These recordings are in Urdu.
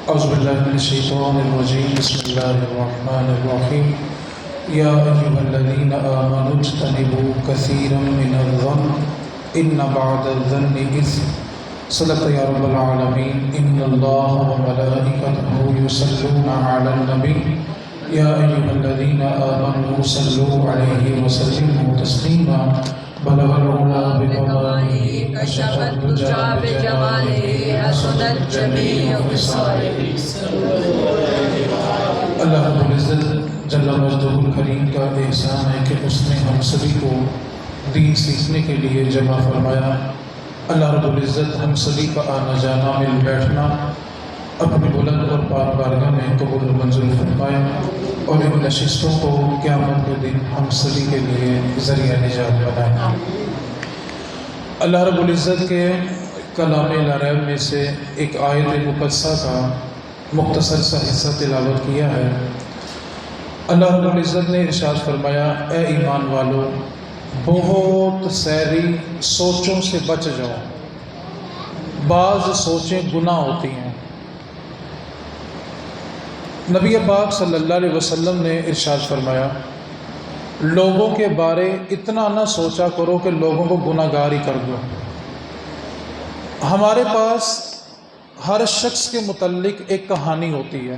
اعوذ باللہ من الشیطان الرجیم بسم اللہ الرحمن الرحیم یا ایھا الذین آمنوا اجتنبوا کثیرا من الظن ان بعض الظن اثم صدق یا رب العالمین ان اللہ وملائکتہ یصلون علی النبی یا ایھا الذین آمنوا صلوا علیہ وسلموا تسلیما بلغ العلا بکمالہ کشف الدجی بجمالہ حسن الجمیع بصالہ. اللہ رب العزت جل مجدہ الکریم کا احسان ہے کہ اس نے ہم سبھی کو دین سیکھنے کے لیے جمع فرمایا. اللہ رب العزت ہم سبھی کا آنا جانا مل بیٹھنا اپنی بلند اور پاک بارگاہ میں قبول و منظور فرمایا اور ان نشستوں کو قیامت کے دن ہم سبھی کے لیے ذریعہ نجات بنائے. اللہ رب العزت کے کلام لا ریب میں سے ایک آیت مقدسہ کا مختصر سا حصہ تلاوت کیا ہے. اللہ رب العزت نے ارشاد فرمایا اے ایمان والو بہت سیری سوچوں سے بچ جاؤ. بعض سوچیں گناہ ہوتی ہیں. نبی پاک صلی اللہ علیہ وسلم نے ارشاد فرمایا لوگوں کے بارے اتنا نہ سوچا کرو کہ لوگوں کو گناہ گار ہی کر دو. ہمارے پاس ہر شخص کے متعلق ایک کہانی ہوتی ہے.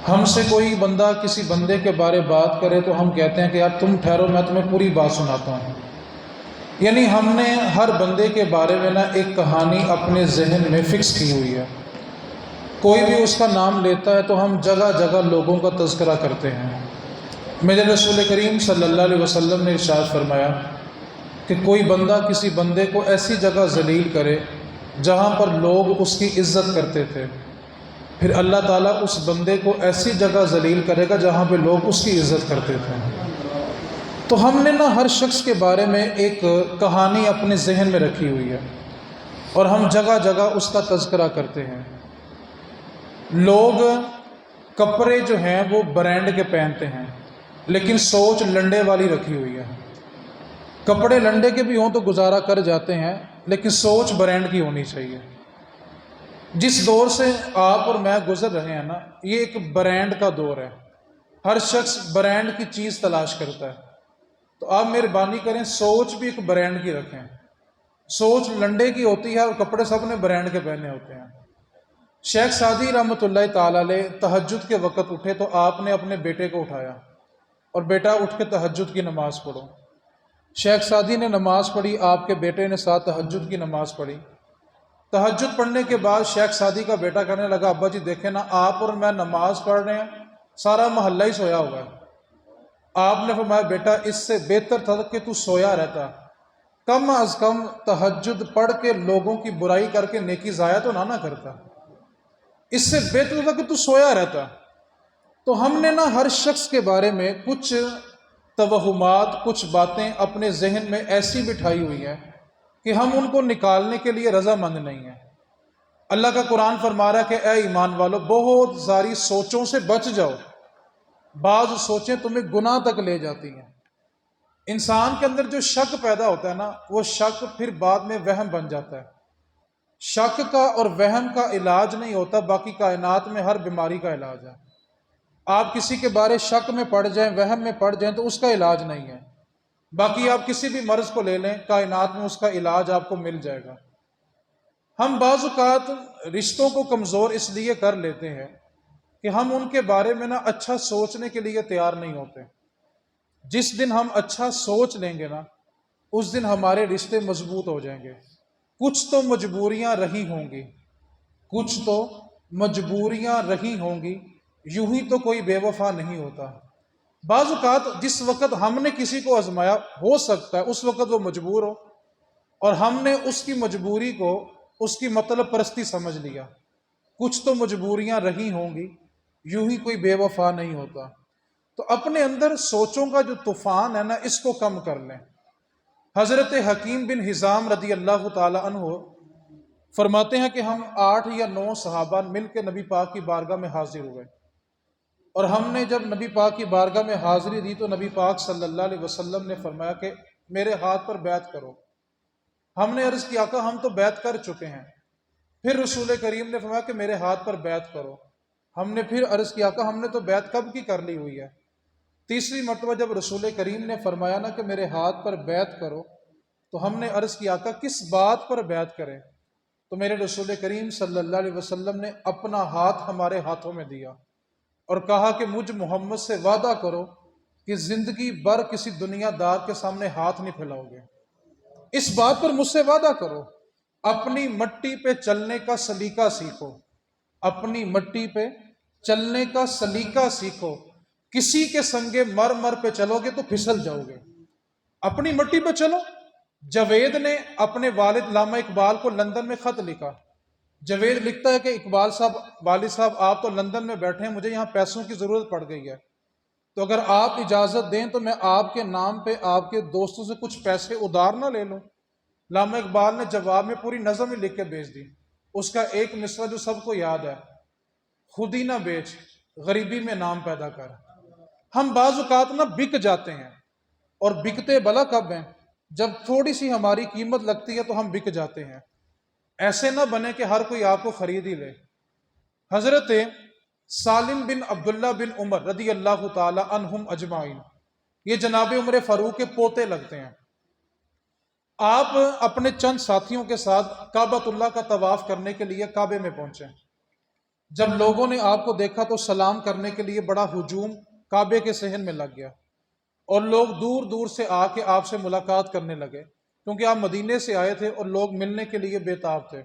ہم سے کوئی بندہ کسی بندے کے بارے بات کرے تو ہم کہتے ہیں کہ یار تم ٹھہرو میں تمہیں پوری بات سناتا ہوں. یعنی ہم نے ہر بندے کے بارے میں ایک کہانی اپنے ذہن میں فکس کی ہوئی ہے. کوئی بھی اس کا نام لیتا ہے تو ہم جگہ جگہ لوگوں کا تذکرہ کرتے ہیں. میرے رسول کریم صلی اللہ علیہ وسلم نے ارشاد فرمایا کہ کوئی بندہ کسی بندے کو ایسی جگہ ذلیل کرے جہاں پر لوگ اس کی عزت کرتے تھے، پھر اللہ تعالیٰ اس بندے کو ایسی جگہ ذلیل کرے گا جہاں پہ لوگ اس کی عزت کرتے تھے. تو ہم نے ہر شخص کے بارے میں ایک کہانی اپنے ذہن میں رکھی ہوئی ہے اور ہم جگہ جگہ اس کا تذکرہ کرتے ہیں. لوگ کپڑے جو ہیں وہ برانڈ کے پہنتے ہیں لیکن سوچ لنڈے والی رکھی ہوئی ہے. کپڑے لنڈے کے بھی ہوں تو گزارا کر جاتے ہیں لیکن سوچ برانڈ کی ہونی چاہیے. جس دور سے آپ اور میں گزر رہے ہیں یہ ایک برانڈ کا دور ہے. ہر شخص برانڈ کی چیز تلاش کرتا ہے. تو آپ مہربانی کریں سوچ بھی ایک برانڈ کی رکھیں. سوچ لنڈے کی ہوتی ہے اور کپڑے سب نے برانڈ کے پہنے ہوتے ہیں. شیخ سعدی رحمۃ اللہ تعالی علیہ تہجد کے وقت اٹھے تو آپ نے اپنے بیٹے کو اٹھایا اور بیٹا اٹھ کے تہجد کی نماز پڑھو. شیخ سعدی نے نماز پڑھی، آپ کے بیٹے نے ساتھ تہجد کی نماز پڑھی. تہجد پڑھنے کے بعد شیخ سعدی کا بیٹا کہنے لگا ابا جی دیکھیں آپ اور میں نماز پڑھ رہے ہیں، سارا محلہ ہی سویا ہوا ہے. آپ نے فرمایا بیٹا اس سے بہتر تھا کہ تو سویا رہتا، کم از کم تہجد پڑھ کے لوگوں کی برائی کر کے نیکی ضائع تو نہ کرتا. اس سے بہتر تھا کہ تو سویا رہتا. تو ہم نے ہر شخص کے بارے میں کچھ توہمات، کچھ باتیں اپنے ذہن میں ایسی بٹھائی ہوئی ہیں کہ ہم ان کو نکالنے کے لیے رضامند نہیں ہیں. اللہ کا قرآن فرما رہا ہے کہ اے ایمان والو بہت ساری سوچوں سے بچ جاؤ. بعض سوچیں تمہیں گناہ تک لے جاتی ہیں. انسان کے اندر جو شک پیدا ہوتا ہے وہ شک پھر بعد میں وہم بن جاتا ہے. شک کا اور وہم کا علاج نہیں ہوتا، باقی کائنات میں ہر بیماری کا علاج ہے. آپ کسی کے بارے شک میں پڑ جائیں، وہم میں پڑ جائیں تو اس کا علاج نہیں ہے. باقی آپ کسی بھی مرض کو لے لیں، کائنات میں اس کا علاج آپ کو مل جائے گا. ہم بعض اوقات رشتوں کو کمزور اس لیے کر لیتے ہیں کہ ہم ان کے بارے میں اچھا سوچنے کے لیے تیار نہیں ہوتے. جس دن ہم اچھا سوچ لیں گے اس دن ہمارے رشتے مضبوط ہو جائیں گے. کچھ تو مجبوریاں رہی ہوں گی، کچھ تو مجبوریاں رہی ہوں گی، یوں ہی تو کوئی بے وفا نہیں ہوتا. بعض اوقات جس وقت ہم نے کسی کو آزمایا ہو سکتا ہے اس وقت وہ مجبور ہو اور ہم نے اس کی مجبوری کو اس کی مطلب پرستی سمجھ لیا. کچھ تو مجبوریاں رہی ہوں گی، یوں ہی کوئی بے وفا نہیں ہوتا. تو اپنے اندر سوچوں کا جو طوفان ہے اس کو کم کر لیں. حضرت حکیم بن حزام رضی اللہ تعالی عنہ فرماتے ہیں کہ ہم 8 یا 9 صحابہ مل کے نبی پاک کی بارگاہ میں حاضر ہوئے اور ہم نے جب نبی پاک کی بارگاہ میں حاضری دی تو نبی پاک صلی اللہ علیہ وسلم نے فرمایا کہ میرے ہاتھ پر بیعت کرو. ہم نے عرض کیا آقا ہم تو بیعت کر چکے ہیں. پھر رسول کریم نے فرمایا کہ میرے ہاتھ پر بیعت کرو. ہم نے پھر عرض کیا کہ ہم نے تو بیعت کب کی کر لی ہوئی ہے. تیسری مرتبہ جب رسول کریم نے فرمایا نا کہ میرے ہاتھ پر بیعت کرو تو ہم نے عرض کیا کہ کس بات پر بیعت کریں. تو میرے رسول کریم صلی اللہ علیہ وسلم نے اپنا ہاتھ ہمارے ہاتھوں میں دیا اور کہا کہ مجھ محمد سے وعدہ کرو کہ زندگی بھر کسی دنیا دار کے سامنے ہاتھ نہیں پھیلاؤ گے. اس بات پر مجھ سے وعدہ کرو. اپنی مٹی پہ چلنے کا سلیقہ سیکھو. اپنی مٹی پہ چلنے کا سلیقہ سیکھو. کسی کے سنگے مر مر پہ چلو گے تو پھسل جاؤ گے. اپنی مٹی پہ چلو. جاوید نے اپنے والد علامہ اقبال کو لندن میں خط لکھا. جاوید لکھتا ہے کہ اقبال صاحب، والد صاحب آپ تو لندن میں بیٹھے ہیں، مجھے یہاں پیسوں کی ضرورت پڑ گئی ہے، تو اگر آپ اجازت دیں تو میں آپ کے نام پہ آپ کے دوستوں سے کچھ پیسے ادھار نہ لے لوں. علامہ اقبال نے جواب میں پوری نظم ہی لکھ کے بھیج دی. اس کا ایک مصرع جو سب کو یاد ہے، خود ہی نہ بیچ غریبی میں نام پیدا کر. ہم بعض اوقات نہ بک جاتے ہیں، اور بکتے بلا کب ہیں؟ جب تھوڑی سی ہماری قیمت لگتی ہے تو ہم بک جاتے ہیں. ایسے نہ بنے کہ ہر کوئی آپ کو خرید ہی لے. حضرت سالم بن عبداللہ بن عمر رضی اللہ تعالی عنہم اجمعین، یہ جناب عمر فاروق کے پوتے لگتے ہیں. آپ اپنے چند ساتھیوں کے ساتھ کعبۃ اللہ کا طواف کرنے کے لیے کعبے میں پہنچے. جب لوگوں نے آپ کو دیکھا تو سلام کرنے کے لیے بڑا ہجوم کعبے کے صحن میں لگ گیا، اور لوگ دور دور سے آ کے آپ سے ملاقات کرنے لگے، کیونکہ آپ مدینے سے آئے تھے اور لوگ ملنے کے لیے بے تاب تھے.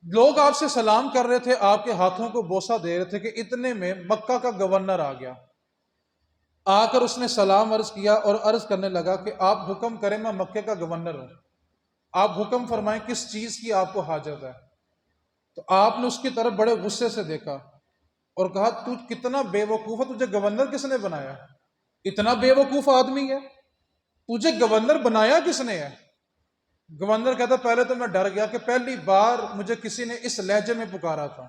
لوگ آپ سے سلام کر رہے تھے، آپ کے ہاتھوں کو بوسہ دے رہے تھے کہ اتنے میں مکہ کا گورنر آ گیا. آ کر اس نے سلام عرض کیا اور عرض کرنے لگا کہ آپ حکم کریں، میں مکے کا گورنر ہوں، آپ حکم فرمائیں کس چیز کی آپ کو حاجت ہے. تو آپ نے اس کی طرف بڑے غصے سے دیکھا اور کہا تو کتنا بے وقوف ہے، تجھے گورنر کس نے بنایا؟ اتنا بے وقوف آدمی ہے، تجھے گورنر بنایا کس نے ہے؟ گورنر کہتا پہلے تو میں ڈر گیا کہ پہلی بار مجھے کسی نے اس لہجے میں پکارا تھا.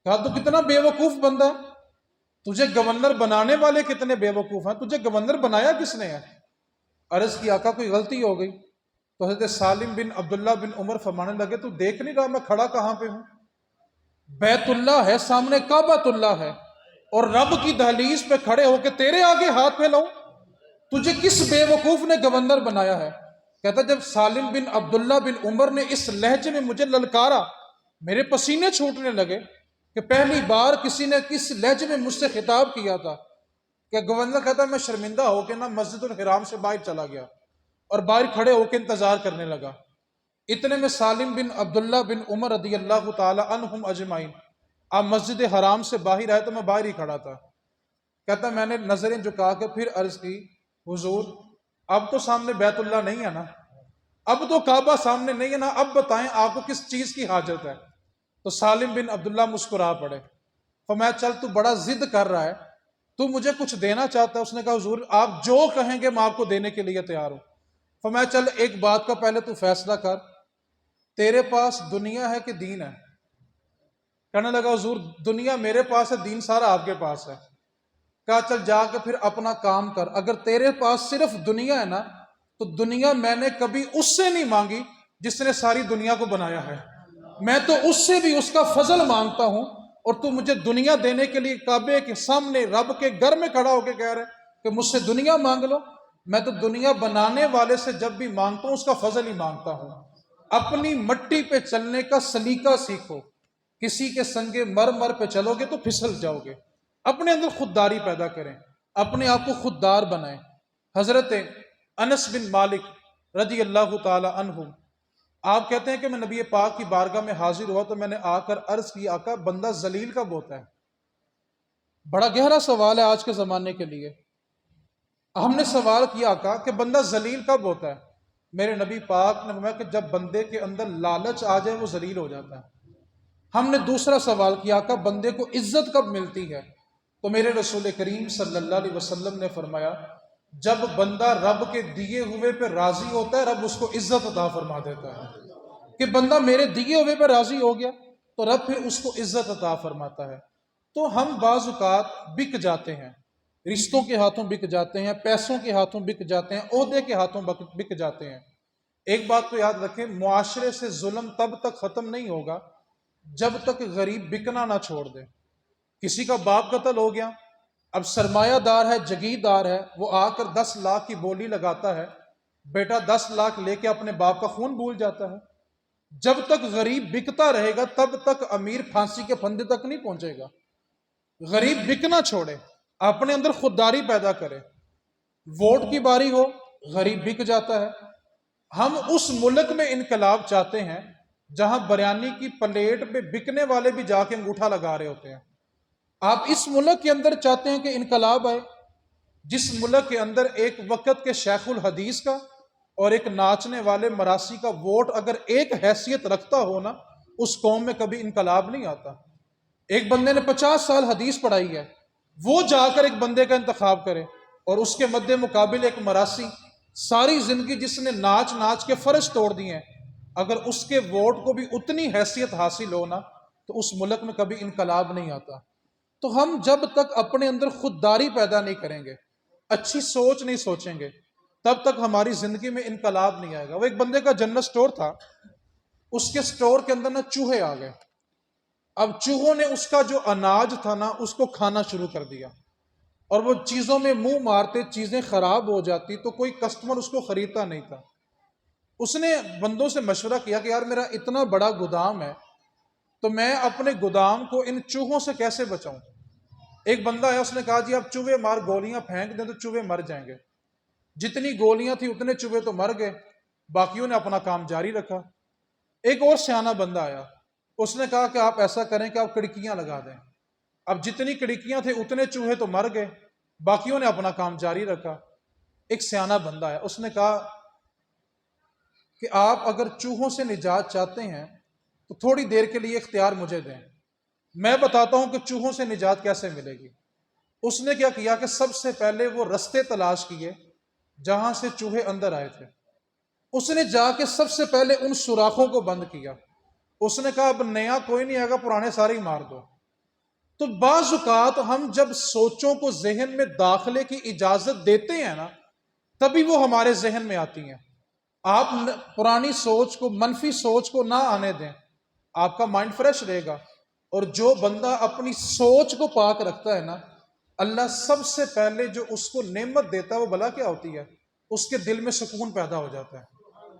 کہا تو کتنا بے وقوف بندہ ہے، تجھے گورنر بنانے والے کتنے بے وقوف ہیں، تجھے گورنر بنایا کس نے ہے؟ عرض کی آقا کوئی غلطی ہو گئی. تو حضرت سالم بن عبداللہ بن عمر فرمانے لگے تو دیکھ نہیں رہا میں کھڑا کہاں پہ ہوں؟ بیت اللہ ہے سامنے، کعبۃ اللہ ہے، اور رب کی دہلیز پہ کھڑے ہو کے تیرے آگے ہاتھ پھیلاؤں؟ تجھے کس بے وقوف نے گورنر بنایا ہے؟ کہتا جب سالم بن عبداللہ بن عمر نے اس لہجے میں مجھے للکارا، میرے پسینے چھوٹنے لگے کہ پہلی بار کسی نے کس لہجے میں مجھ سے خطاب کیا تھا. کہ گورنر کہتا میں شرمندہ ہو کے نا مسجد الحرام سے باہر چلا گیا اور باہر کھڑے ہو کے انتظار کرنے لگا. اتنے میں سالم بن عبداللہ بن عمر رضی اللہ تعالی عنہم اجمعین آپ مسجد حرام سے باہر آئے تو میں باہر ہی کھڑا تھا. کہتا میں نے نظریں جھکا کے پھر عرض کی حضور اب تو سامنے بیت اللہ نہیں ہے نا، اب تو کعبہ سامنے نہیں ہے نا، اب بتائیں آپ کو کس چیز کی حاجت ہے؟ تو سالم بن عبداللہ مسکرا پڑے. فرمایا چل تو بڑا ضد کر رہا ہے، تو مجھے کچھ دینا چاہتا ہے؟ اس نے کہا حضور آپ جو کہیں گے میں آپ کو دینے کے لیے تیار ہوں. فرمایا چل ایک بات کا پہلے تو فیصلہ کر، تیرے پاس دنیا ہے کہ دین ہے؟ کہنے لگا حضور دنیا میرے پاس ہے، دین سارا آپ کے پاس ہے. کہا چل جا کے پھر اپنا کام کر، اگر تیرے پاس صرف دنیا ہے نا تو دنیا میں نے کبھی اس سے نہیں مانگی جس نے ساری دنیا کو بنایا ہے، میں تو اس سے بھی اس کا فضل مانگتا ہوں، اور تو مجھے دنیا دینے کے لیے کعبے کے سامنے رب کے گھر میں کھڑا ہو کے کہہ رہے کہ مجھ سے دنیا مانگ لو. میں تو دنیا بنانے والے سے جب بھی مانگتا ہوں اس کا فضل ہی مانگتا ہوں. اپنی مٹی پہ چلنے کا سلیقہ سیکھو. کسی کے سنگے مر مر پہ چلو گے تو پھسل جاؤ گے. اپنے اندر خودداری پیدا کریں، اپنے آپ کو خوددار بنائیں. حضرت انس بن مالک رضی اللہ تعالی عنہ آپ کہتے ہیں کہ میں نبی پاک کی بارگاہ میں حاضر ہوا تو میں نے آ کر عرض کی آقا بندہ ذلیل کب ہوتا ہے؟ بڑا گہرا سوال ہے آج کے زمانے کے لیے. ہم نے سوال کیا آقا کہ بندہ ذلیل کب ہوتا ہے؟ میرے نبی پاک نے فرمایا کہ جب بندے کے اندر لالچ آ جائے وہ ذلیل ہو جاتا ہے. ہم نے دوسرا سوال کیا آقا بندے کو عزت کب ملتی ہے؟ تو میرے رسول کریم صلی اللہ علیہ وسلم نے فرمایا جب بندہ رب کے دیے ہوئے پہ راضی ہوتا ہے رب اس کو عزت عطا فرما دیتا ہے. کہ بندہ میرے دیے ہوئے پہ راضی ہو گیا تو رب پھر اس کو عزت عطا فرماتا ہے. تو ہم بعض اوقات بک جاتے ہیں، رشتوں کے ہاتھوں بک جاتے ہیں، پیسوں کے ہاتھوں بک جاتے ہیں، عہدے کے ہاتھوں بک جاتے ہیں. ایک بات تو یاد رکھیں، معاشرے سے ظلم تب تک ختم نہیں ہوگا جب تک غریب بکنا نہ چھوڑ دے۔ کسی کا باپ قتل ہو گیا، اب سرمایہ دار ہے، جگیردار ہے، وہ آ کر 10 لاکھ کی بولی لگاتا ہے، بیٹا 10 لاکھ لے کے اپنے باپ کا خون بھول جاتا ہے۔ جب تک غریب بکتا رہے گا تب تک امیر پھانسی کے پھندے تک نہیں پہنچے گا۔ غریب بکنا چھوڑے، اپنے اندر خودداری پیدا کرے۔ ووٹ کی باری ہو، غریب بک جاتا ہے۔ ہم اس ملک میں انقلاب چاہتے ہیں جہاں بریانی کی پلیٹ پہ بکنے والے بھی جا کے انگوٹھا لگا رہے ہوتے ہیں۔ آپ اس ملک کے اندر چاہتے ہیں کہ انقلاب آئے جس ملک کے اندر ایک وقت کے شیخ الحدیث کا اور ایک ناچنے والے مراسی کا ووٹ اگر ایک حیثیت رکھتا ہو نا، اس قوم میں کبھی انقلاب نہیں آتا۔ ایک بندے نے 50 سال حدیث پڑھائی ہے، وہ جا کر ایک بندے کا انتخاب کرے، اور اس کے مد مقابل ایک مراسی ساری زندگی جس نے ناچ ناچ کے فرش توڑ دیے ہیں، اگر اس کے ووٹ کو بھی اتنی حیثیت حاصل ہونا تو اس ملک میں کبھی انقلاب نہیں آتا۔ تو ہم جب تک اپنے اندر خودداری پیدا نہیں کریں گے، اچھی سوچ نہیں سوچیں گے، تب تک ہماری زندگی میں انقلاب نہیں آئے گا۔ وہ ایک بندے کا جنرل سٹور تھا، اس کے سٹور کے اندر نا چوہے آ گئے۔ اب چوہوں نے اس کا جو اناج تھا نا اس کو کھانا شروع کر دیا، اور وہ چیزوں میں منہ مارتے، چیزیں خراب ہو جاتی تو کوئی کسٹمر اس کو خریدتا نہیں تھا۔ اس نے بندوں سے مشورہ کیا کہ یار میرا اتنا بڑا گودام ہے تو میں اپنے گودام کو ان چوہوں سے کیسے بچاؤں۔ ایک بندہ ہے، اس نے کہا جی آپ چوہے مار گولیاں پھینک دیں تو چوہے مر جائیں گے۔ جتنی گولیاں تھیں اتنے چوہے تو مر گئے، باقیوں نے اپنا کام جاری رکھا۔ ایک اور سیانا بندہ آیا، اس نے کہا کہ آپ ایسا کریں کہ آپ کھڑکیاں لگا دیں۔ اب جتنی کھڑکیاں تھے اتنے چوہے تو مر گئے، باقیوں نے اپنا کام جاری رکھا۔ ایک سیانا بندہ ہے، اس نے کہا کہ آپ اگر چوہوں سے نجات چاہتے ہیں تو تھوڑی دیر کے لیے اختیار مجھے دیں، میں بتاتا ہوں کہ چوہوں سے نجات کیسے ملے گی۔ اس نے کیا کیا کہ سب سے پہلے وہ رستے تلاش کیے جہاں سے چوہے اندر آئے تھے۔ اس نے جا کے سب سے پہلے ان سوراخوں کو بند کیا۔ اس نے کہا اب نیا کوئی نہیں آئے گا، پرانے سارے ہی مار دو۔ تو بعض اوقات ہم جب سوچوں کو ذہن میں داخلے کی اجازت دیتے ہیں نا، تبھی وہ ہمارے ذہن میں آتی ہیں۔ آپ پرانی سوچ کو، منفی سوچ کو نہ آنے دیں، آپ کا مائنڈ فریش رہے گا۔ اور جو بندہ اپنی سوچ کو پاک رکھتا ہے نا، اللہ سب سے پہلے جو اس کو نعمت دیتا ہے وہ بلا کیا ہوتی ہے؟ اس کے دل میں سکون پیدا ہو جاتا ہے،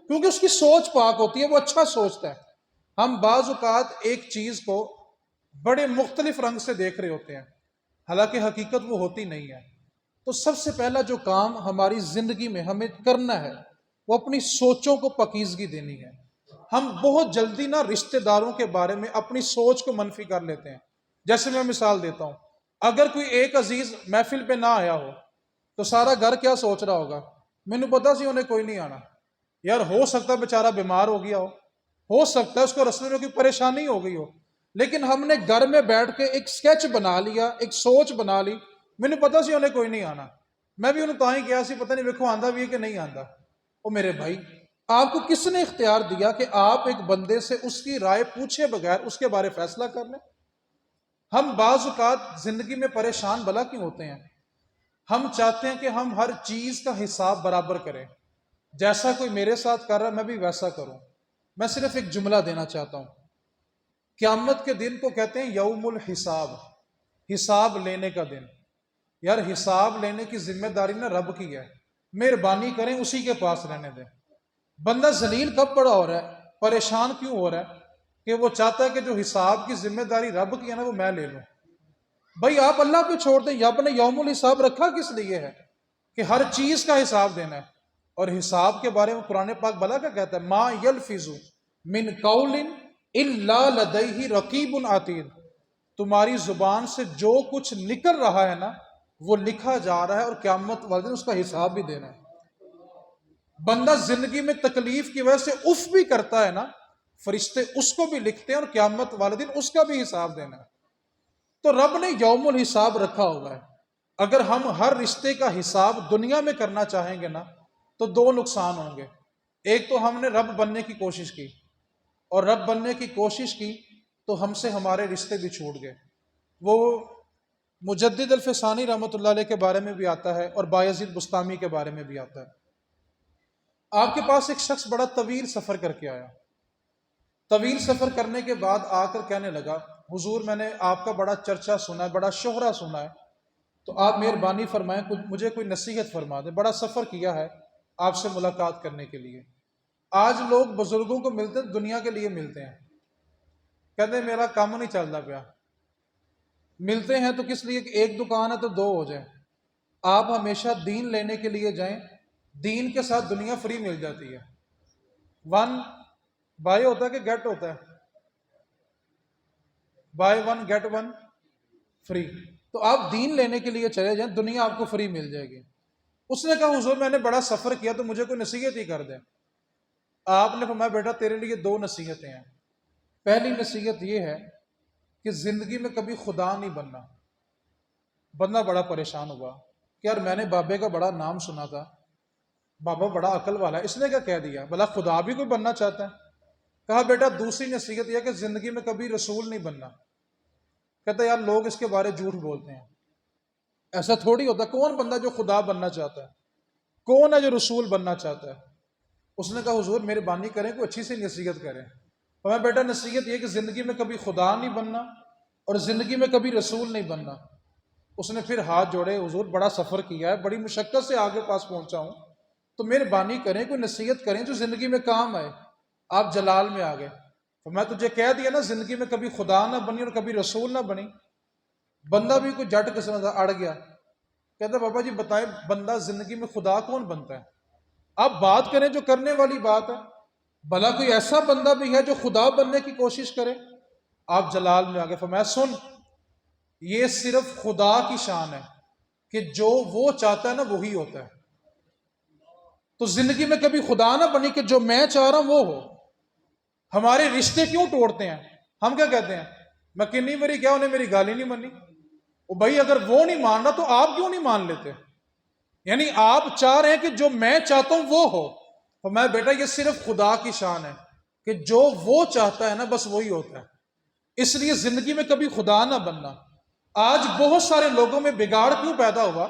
کیونکہ اس کی سوچ پاک ہوتی ہے، وہ اچھا سوچتا ہے۔ ہم بعض اوقات ایک چیز کو بڑے مختلف رنگ سے دیکھ رہے ہوتے ہیں، حالانکہ حقیقت وہ ہوتی نہیں ہے۔ تو سب سے پہلا جو کام ہماری زندگی میں ہمیں کرنا ہے وہ اپنی سوچوں کو پاکیزگی دینی ہے۔ ہم بہت جلدی نا رشتہ داروں کے بارے میں اپنی سوچ کو منفی کر لیتے ہیں۔ جیسے میں مثال دیتا ہوں، اگر کوئی ایک عزیز محفل پہ نہ آیا ہو تو سارا گھر کیا سوچ رہا ہوگا؟ مینوں پتا سی انہیں کوئی نہیں آنا، یار ہو سکتا ہے بیچارہ بیمار ہو گیا ہو سکتا ہے اس کو رستے میں کوئی پریشانی ہو گئی ہو، لیکن ہم نے گھر میں بیٹھ کے ایک سکیچ بنا لیا، ایک سوچ بنا لی، مینوں پتا سی انہیں کوئی نہیں آنا، میں بھی انہوں تاں ہی کیا سی، پتہ نہیں ویکھو آندا بھی ہے کہ نہیں آندا۔ او میرے بھائی، آپ کو کس نے اختیار دیا کہ آپ ایک بندے سے اس کی رائے پوچھے بغیر اس کے بارے فیصلہ کر لیں؟ ہم بعض اوقات زندگی میں پریشان بلا کیوں ہوتے ہیں؟ ہم چاہتے ہیں کہ ہم ہر چیز کا حساب برابر کریں، جیسا کوئی میرے ساتھ کر رہا ہے میں بھی ویسا کروں۔ میں صرف ایک جملہ دینا چاہتا ہوں، قیامت کے دن کو کہتے ہیں یوم الحساب، حساب لینے کا دن۔ یار حساب لینے کی ذمہ داری نا رب کی ہے، مہربانی کریں اسی کے پاس رہنے دیں۔ بندہ ذلیل کب پڑا ہو رہا ہے، پریشان کیوں ہو رہا ہے؟ کہ وہ چاہتا ہے کہ جو حساب کی ذمہ داری رب کی ہے نا وہ میں لے لوں۔ بھائی آپ اللہ پہ چھوڑ دیں، رب نے یوم الحساب رکھا کس لیے ہے؟ کہ ہر چیز کا حساب دینا ہے۔ اور حساب کے بارے میں قرآن پاک بلا کیا کہتا ہے؟ ما یلفظ من قول الا لدیہ رقیب عتید، تمہاری زبان سے جو کچھ نکل رہا ہے نا وہ لکھا جا رہا ہے، اور قیامت والے دن اس کا حساب بھی دینا ہے۔ بندہ زندگی میں تکلیف کی وجہ سے اف بھی کرتا ہے نا، فرشتے اس کو بھی لکھتے ہیں، اور قیامت والے دن اس کا بھی حساب دینا ہے۔ تو رب نے یوم الحساب رکھا ہوا ہے۔ اگر ہم ہر رشتے کا حساب دنیا میں کرنا چاہیں گے نا تو دو نقصان ہوں گے۔ ایک تو ہم نے رب بننے کی کوشش کی، اور رب بننے کی کوشش کی تو ہم سے ہمارے رشتے بھی چھوٹ گئے۔ وہ مجدد الفسانی رحمۃ اللہ علیہ کے بارے میں بھی آتا ہے، اور بایزید بستامی کے بارے میں بھی آتا ہے۔ آپ کے پاس ایک شخص بڑا طویل سفر کر کے آیا، طویل سفر کرنے کے بعد آ کر کہنے لگا حضور میں نے آپ کا بڑا چرچا سنا ہے، بڑا شہرہ سنا ہے، تو آپ مہربانی فرمائیں مجھے کوئی نصیحت فرما دیں، بڑا سفر کیا ہے آپ سے ملاقات کرنے کے لیے۔ آج لوگ بزرگوں کو ملتے ہیں دنیا کے لیے ملتے ہیں، کہتے ہیں میرا کام نہیں چلتا پیا، ملتے ہیں تو کس لیے کہ ایک دکان ہے تو دو ہو جائیں۔ آپ ہمیشہ دین لینے کے لیے جائیں، دین کے ساتھ دنیا فری مل جاتی ہے۔ ون بائی ہوتا ہے کہ گیٹ ہوتا ہے؟ Buy one get one free. تو آپ دین لینے کے لیے چلے جائیں، دنیا آپ کو فری مل جائے گی۔ اس نے کہا حضور میں نے بڑا سفر کیا تو مجھے کوئی نصیحت ہی کر دیں۔ آپ نے فرمایا بیٹا تیرے لیے دو نصیحتیں ہیں۔ پہلی نصیحت یہ ہے کہ زندگی میں کبھی خدا نہیں بننا۔ بندہ بڑا پریشان ہوا کہ یار میں نے بابے کا بڑا نام سنا تھا، بابا بڑا عقل والا ہے، اس نے کیا کہہ دیا، بھلا خدا بھی کوئی بننا چاہتا ہے؟ کہا بیٹا دوسری نصیحت یہ کہ زندگی میں کبھی رسول نہیں بننا۔ کہتا یار لوگ اس کے بارے جھوٹ بولتے ہیں، ایسا تھوڑی ہوتا، کون بندہ جو خدا بننا چاہتا ہے، کون ہے جو رسول بننا چاہتا ہے؟ اس نے کہا حضور مہربانی کریں کوئی اچھی سی نصیحت کریں۔ میں بیٹا نصیحت یہ کہ زندگی میں کبھی خدا نہیں بننا اور زندگی میں کبھی رسول نہیں بننا۔ اس نے پھر ہاتھ جوڑے حضور بڑا سفر کیا ہے، بڑی مشقت سے آگے پاس پہنچا ہوں، تو مہربانی کریں کوئی نصیحت کریں جو زندگی میں کام آئے۔ آپ جلال میں آ گئے، تو میں تجھے کہہ دیا نا زندگی میں کبھی خدا نہ بنی اور کبھی رسول نہ بنی۔ بندہ بھی کوئی جٹ قسم تھا، اڑ گیا، کہتا بابا جی بتائیں بندہ زندگی میں خدا کون بنتا ہے؟ آپ بات کریں جو کرنے والی بات ہے، بھلا کوئی ایسا بندہ بھی ہے جو خدا بننے کی کوشش کرے؟ آپ جلال میں آگے فرمایا سن، یہ صرف خدا کی شان ہے کہ جو وہ چاہتا ہے نا وہی ہوتا ہے۔ تو زندگی میں کبھی خدا نہ بنی کہ جو میں چاہ رہا ہوں وہ ہو۔ ہمارے رشتے کیوں توڑتے ہیں؟ ہم کیا کہتے ہیں میں کنی میری کیا انہیں میری گالی نہیں منی، وہ بھائی اگر وہ نہیں مان رہا تو آپ کیوں نہیں مان لیتے؟ یعنی آپ چاہ رہے ہیں کہ جو میں چاہتا ہوں وہ ہو، تو میں بیٹا یہ صرف خدا کی شان ہے کہ جو وہ چاہتا ہے نا بس وہی ہوتا ہے۔ اس لیے زندگی میں کبھی خدا نہ بننا۔ آج بہت سارے لوگوں میں بگاڑ کیوں پیدا ہوا؟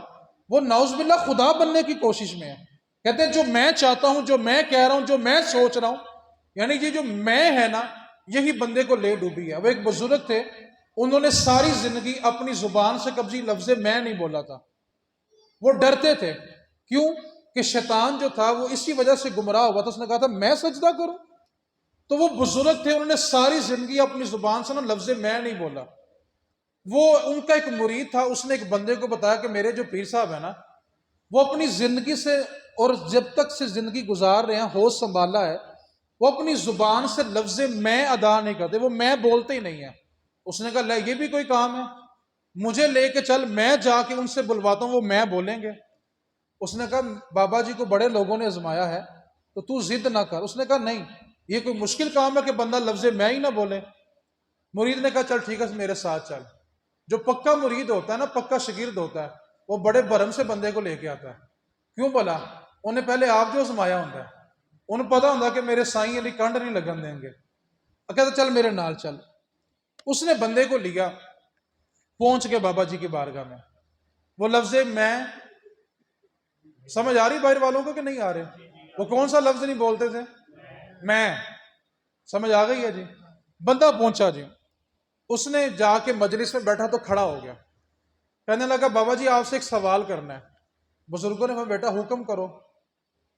وہ نعوذ باللہ خدا بننے کی کوشش میں ہے، کہتے ہیں جو میں چاہتا ہوں، جو میں کہہ رہا ہوں، جو میں سوچ رہا ہوں، یعنی یہ جو میں ہے نا یہی بندے کو لے ڈوبی ہے۔ وہ ایک بزرگ تھے، انہوں نے ساری زندگی اپنی زبان سے کبھی لفظ میں نہیں بولا تھا، وہ ڈرتے تھے، کیوں کہ شیطان جو تھا وہ اسی وجہ سے گمراہ ہوا تھا، اس نے کہا تھا میں سجدہ کروں؟ تو وہ بزرگ تھے، انہوں نے ساری زندگی اپنی زبان سے نا لفظ میں نہیں بولا۔ وہ ان کا ایک مرید تھا، اس نے ایک بندے کو بتایا کہ میرے جو پیر صاحب ہیں نا وہ اپنی زندگی سے اور جب تک سے زندگی گزار رہے ہیں ہوش سنبھالا ہے، وہ اپنی زبان سے لفظ میں ادا نہیں کرتے، وہ میں بولتے ہی نہیں ہیں۔ اس نے کہا لے یہ بھی کوئی کام ہے، مجھے لے کے چل، میں جا کے ان سے بلواتا ہوں وہ میں بولیں گے۔ اس نے کہا بابا جی کو بڑے لوگوں نے آزمایا ہے تو ضد نہ کر۔ اس نے کہا نہیں یہ کوئی مشکل کام ہے کہ بندہ لفظ میں ہی نہ بولے۔ مرید نے کہا چل ٹھیک ہے میرے ساتھ چل۔ جو پکا مرید ہوتا ہے نا، پکا شاگرد ہوتا ہے، وہ بڑے بھرم سے بندے کو لے کے آتا ہے۔ کیوں بولا؟ انہیں پہلے آپ جو آزمایا ہوتا ہے، انہیں پتا ہوتا ہے کہ میرے سائیں علی کنڈ نہیں لگن دیں گے، کہتا چل میرے نال چل۔ اس نے بندے کو لیا، پہنچ کے بابا جی کی بارگاہ میں، وہ لفظ میں سمجھ آ رہی باہر والوں کو کہ نہیں آ رہے؟ وہ کون سا لفظ نہیں بولتے تھے؟ میں، سمجھ آ گئی ہے جی؟ بندہ پہنچا جی، اس نے جا کے مجلس میں بیٹھا تو کھڑا ہو گیا، کہنے لگا بابا جی آپ سے ایک سوال کرنا ہے۔ بزرگوں نے کہا بیٹا حکم کرو۔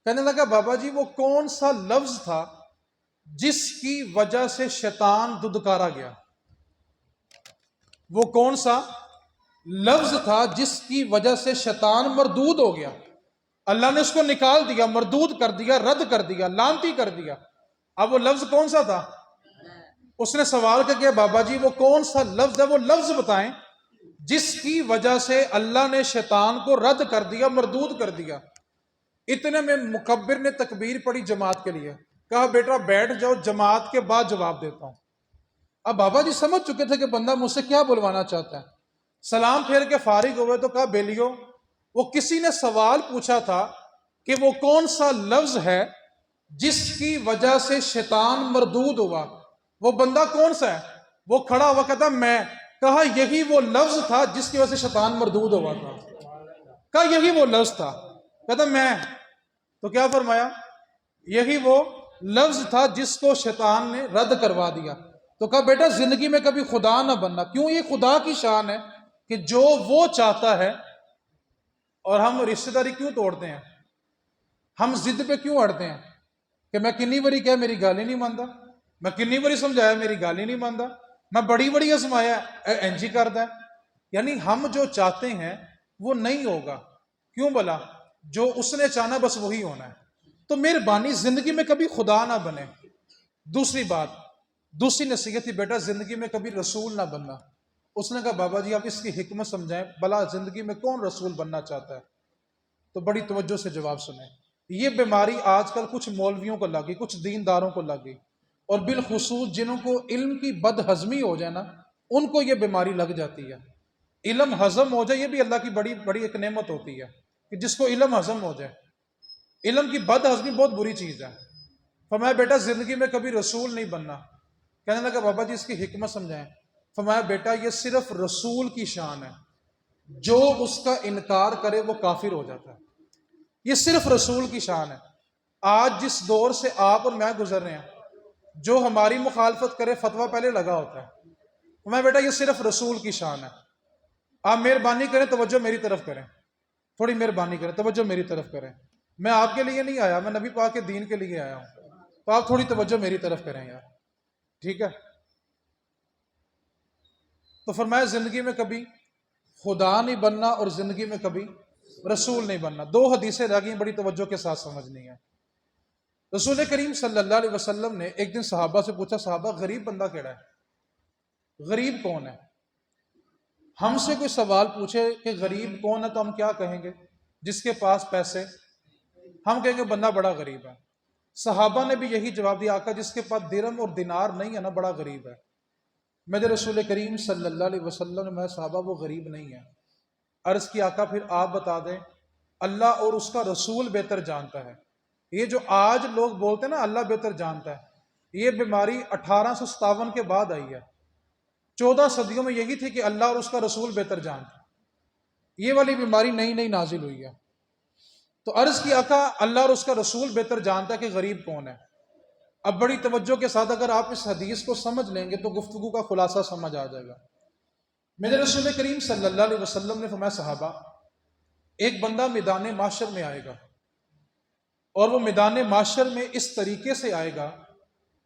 کہنے لگا بابا جی وہ کون سا لفظ تھا جس کی وجہ سے شیطان ددکارا گیا؟ وہ کون سا لفظ تھا جس کی وجہ سے شیطان مردود ہو گیا؟ اللہ نے اس کو نکال دیا، مردود کر دیا، رد کر دیا، لعنتی کر دیا۔ اب وہ لفظ کون سا تھا؟ اس نے سوال کیا بابا جی وہ کون سا لفظ ہے، وہ لفظ بتائیں جس کی وجہ سے اللہ نے شیطان کو رد کر دیا، مردود کر دیا۔ اتنے میں مکبر نے تکبیر پڑھی جماعت کے لیے، کہا بیٹا بیٹھ جاؤ، جماعت کے بعد جواب دیتا ہوں۔ اب بابا جی سمجھ چکے تھے کہ بندہ مجھ سے کیا بلوانا چاہتا ہے، سلام پھیر کے فارغ ہوئے تو کہا بیلیو وہ کسی نے سوال پوچھا تھا کہ وہ کون سا لفظ ہے جس کی وجہ سے شیطان مردود ہوا، وہ بندہ کون سا ہے؟ وہ کھڑا ہوا کہتا میں۔ کہا یہی وہ لفظ تھا جس کی وجہ سے شیطان مردود ہوا تھا۔ کہا یہی وہ لفظ تھا، کہتا میں۔ تو کیا فرمایا؟ یہی وہ لفظ تھا جس کو شیطان نے رد کروا دیا. تو کہا بیٹا زندگی میں کبھی خدا نہ بننا. کیوں؟ یہ خدا کی شان ہے کہ جو وہ چاہتا ہے. اور ہم رشتہ داری کیوں توڑتے ہیں؟ ہم ضد پہ کیوں اڑتے ہیں کہ میں کنی بری کہہ میری گالی نہیں مانتا، میں کنی بری سمجھایا میری گالی نہیں مانتا، میں بڑی بڑی ازمایا اینجی کرتا ہے. یعنی ہم جو چاہتے ہیں وہ نہیں ہوگا. کیوں بلا؟ جو اس نے چاہنا بس وہی ہونا ہے. تو مہربانی زندگی میں کبھی خدا نہ بنے. دوسری بات، دوسری نصیحت تھی بیٹا زندگی میں کبھی رسول نہ بننا. اس نے کہا بابا جی آپ اس کی حکمت سمجھائیں، بلا زندگی میں کون رسول بننا چاہتا ہے؟ تو بڑی توجہ سے جواب سنیں. یہ بیماری آج کل کچھ مولویوں کو لگی، کچھ دینداروں کو لگی، اور بالخصوص جنہوں کو علم کی بد ہضمی ہو جائے نا ان کو یہ بیماری لگ جاتی ہے. علم ہضم ہو جائے یہ بھی اللہ کی بڑی بڑی ایک نعمت ہوتی ہے کہ جس کو علم ہضم ہو جائے. علم کی بد ہضمی بہت بری چیز ہے. فرمایا بیٹا زندگی میں کبھی رسول نہیں بننا. کہنے لگا بابا جی اس کی حکمت سمجھائیں. فرمایا بیٹا یہ صرف رسول کی شان ہے، جو اس کا انکار کرے وہ کافر ہو جاتا ہے. یہ صرف رسول کی شان ہے. آج جس دور سے آپ اور میں گزر رہے ہیں، جو ہماری مخالفت کرے فتویٰ پہلے لگا ہوتا ہے. فرمایا بیٹا یہ صرف رسول کی شان ہے. آپ مہربانی کریں توجہ میری طرف کریں، تھوڑی مہربانی کریں توجہ میری طرف کریں. میں آپ کے لیے نہیں آیا، میں نبی پاک کے دین کے لیے آیا ہوں. تو آپ تھوڑی توجہ میری طرف کریں یار، ٹھیک ہے؟ تو فرمایا زندگی میں کبھی خدا نہیں بننا اور زندگی میں کبھی رسول نہیں بننا. دو حدیثیں رہ گئیں، بڑی توجہ کے ساتھ سمجھنی ہے. رسول کریم صلی اللہ علیہ وسلم نے ایک دن صحابہ سے پوچھا صحابہ غریب بندہ کیڑا ہے؟ غریب کون ہے؟ ہم سے کوئی سوال پوچھے کہ غریب کون ہے تو ہم کیا کہیں گے؟ جس کے پاس پیسے. ہم کہیں گے بندہ بڑا غریب ہے. صحابہ نے بھی یہی جواب دیا آقا جس کے پاس درہم اور دینار نہیں ہے نا بڑا غریب ہے. میرے رسول کریم صلی اللہ علیہ وسلم نے میں صحابہ وہ غریب نہیں ہے. عرض کی آقا پھر آپ بتا دیں. اللہ اور اس کا رسول بہتر جانتا ہے. یہ جو آج لوگ بولتے ہیں نا اللہ بہتر جانتا ہے، یہ بیماری 1857 کے بعد آئی ہے. 14 صدیوں میں یہی تھی کہ اللہ اور اس کا رسول بہتر جانتا ہے. یہ والی بیماری نئی نئی نازل ہوئی ہے. تو عرض کی آقا اللہ اور اس کا رسول بہتر جانتا ہے کہ غریب کون ہے. اب بڑی توجہ کے ساتھ اگر آپ اس حدیث کو سمجھ لیں گے تو گفتگو کا خلاصہ سمجھ آ جائے گا. میرے رسول کریم صلی اللہ علیہ وسلم نے فرمایا صحابہ ایک بندہ میدان معاشر میں آئے گا، اور وہ میدان معاشر میں اس طریقے سے آئے گا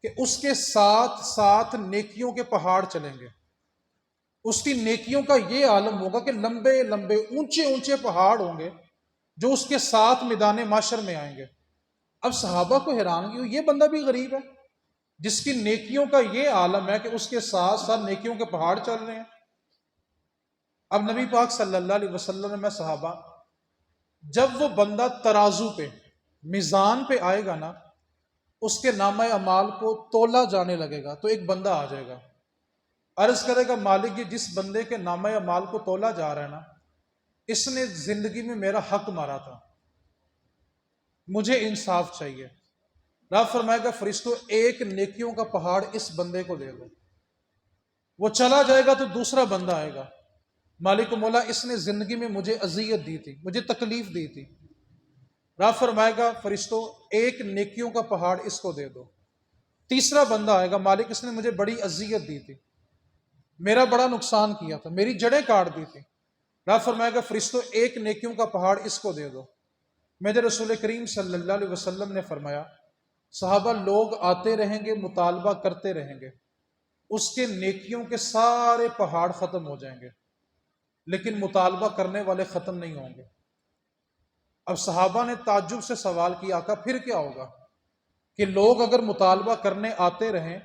کہ اس کے ساتھ ساتھ نیکیوں کے پہاڑ چلیں گے. اس کی نیکیوں کا یہ عالم ہوگا کہ لمبے لمبے اونچے اونچے پہاڑ ہوں گے جو اس کے ساتھ میدان معاشر میں آئیں گے. اب صحابہ کو حیرانگی ہوئی یہ بندہ بھی غریب ہے جس کی نیکیوں کا یہ عالم ہے کہ اس کے ساتھ ساتھ نیکیوں کے پہاڑ چل رہے ہیں. اب نبی پاک صلی اللہ علیہ وسلم نے میں صحابہ جب وہ بندہ ترازو پہ میزان پہ آئے گا نا اس کے نامہ اعمال کو تولا جانے لگے گا تو ایک بندہ آ جائے گا. عرض کرے گا مالک یہ جس بندے کے نامہ اعمال کو تولا جا رہا ہے نا اس نے زندگی میں میرا حق مارا تھا، مجھے انصاف چاہیے. رب فرمائے گا فرشتوں ایک نیکیوں کا پہاڑ اس بندے کو دے دو. وہ چلا جائے گا تو دوسرا بندہ آئے گا، مالک مولا اس نے زندگی میں مجھے اذیت دی تھی، مجھے تکلیف دی تھی. رب فرمائے گا فرشتوں ایک نیکیوں کا پہاڑ اس کو دے دو. تیسرا بندہ آئے گا مالک اس نے مجھے بڑی اذیت دی تھی، میرا بڑا نقصان کیا تھا، میری جڑیں کاٹ دی تھی. رب فرمائے گا فرشتوں ایک نیکیوں کا پہاڑ اس کو دے دو. میرے رسول کریم صلی اللہ علیہ وسلم نے فرمایا صحابہ لوگ آتے رہیں گے مطالبہ کرتے رہیں گے، اس کے نیکیوں کے سارے پہاڑ ختم ہو جائیں گے لیکن مطالبہ کرنے والے ختم نہیں ہوں گے. اب صحابہ نے تعجب سے سوال کیا آقا پھر کیا ہوگا کہ لوگ اگر مطالبہ کرنے آتے رہیں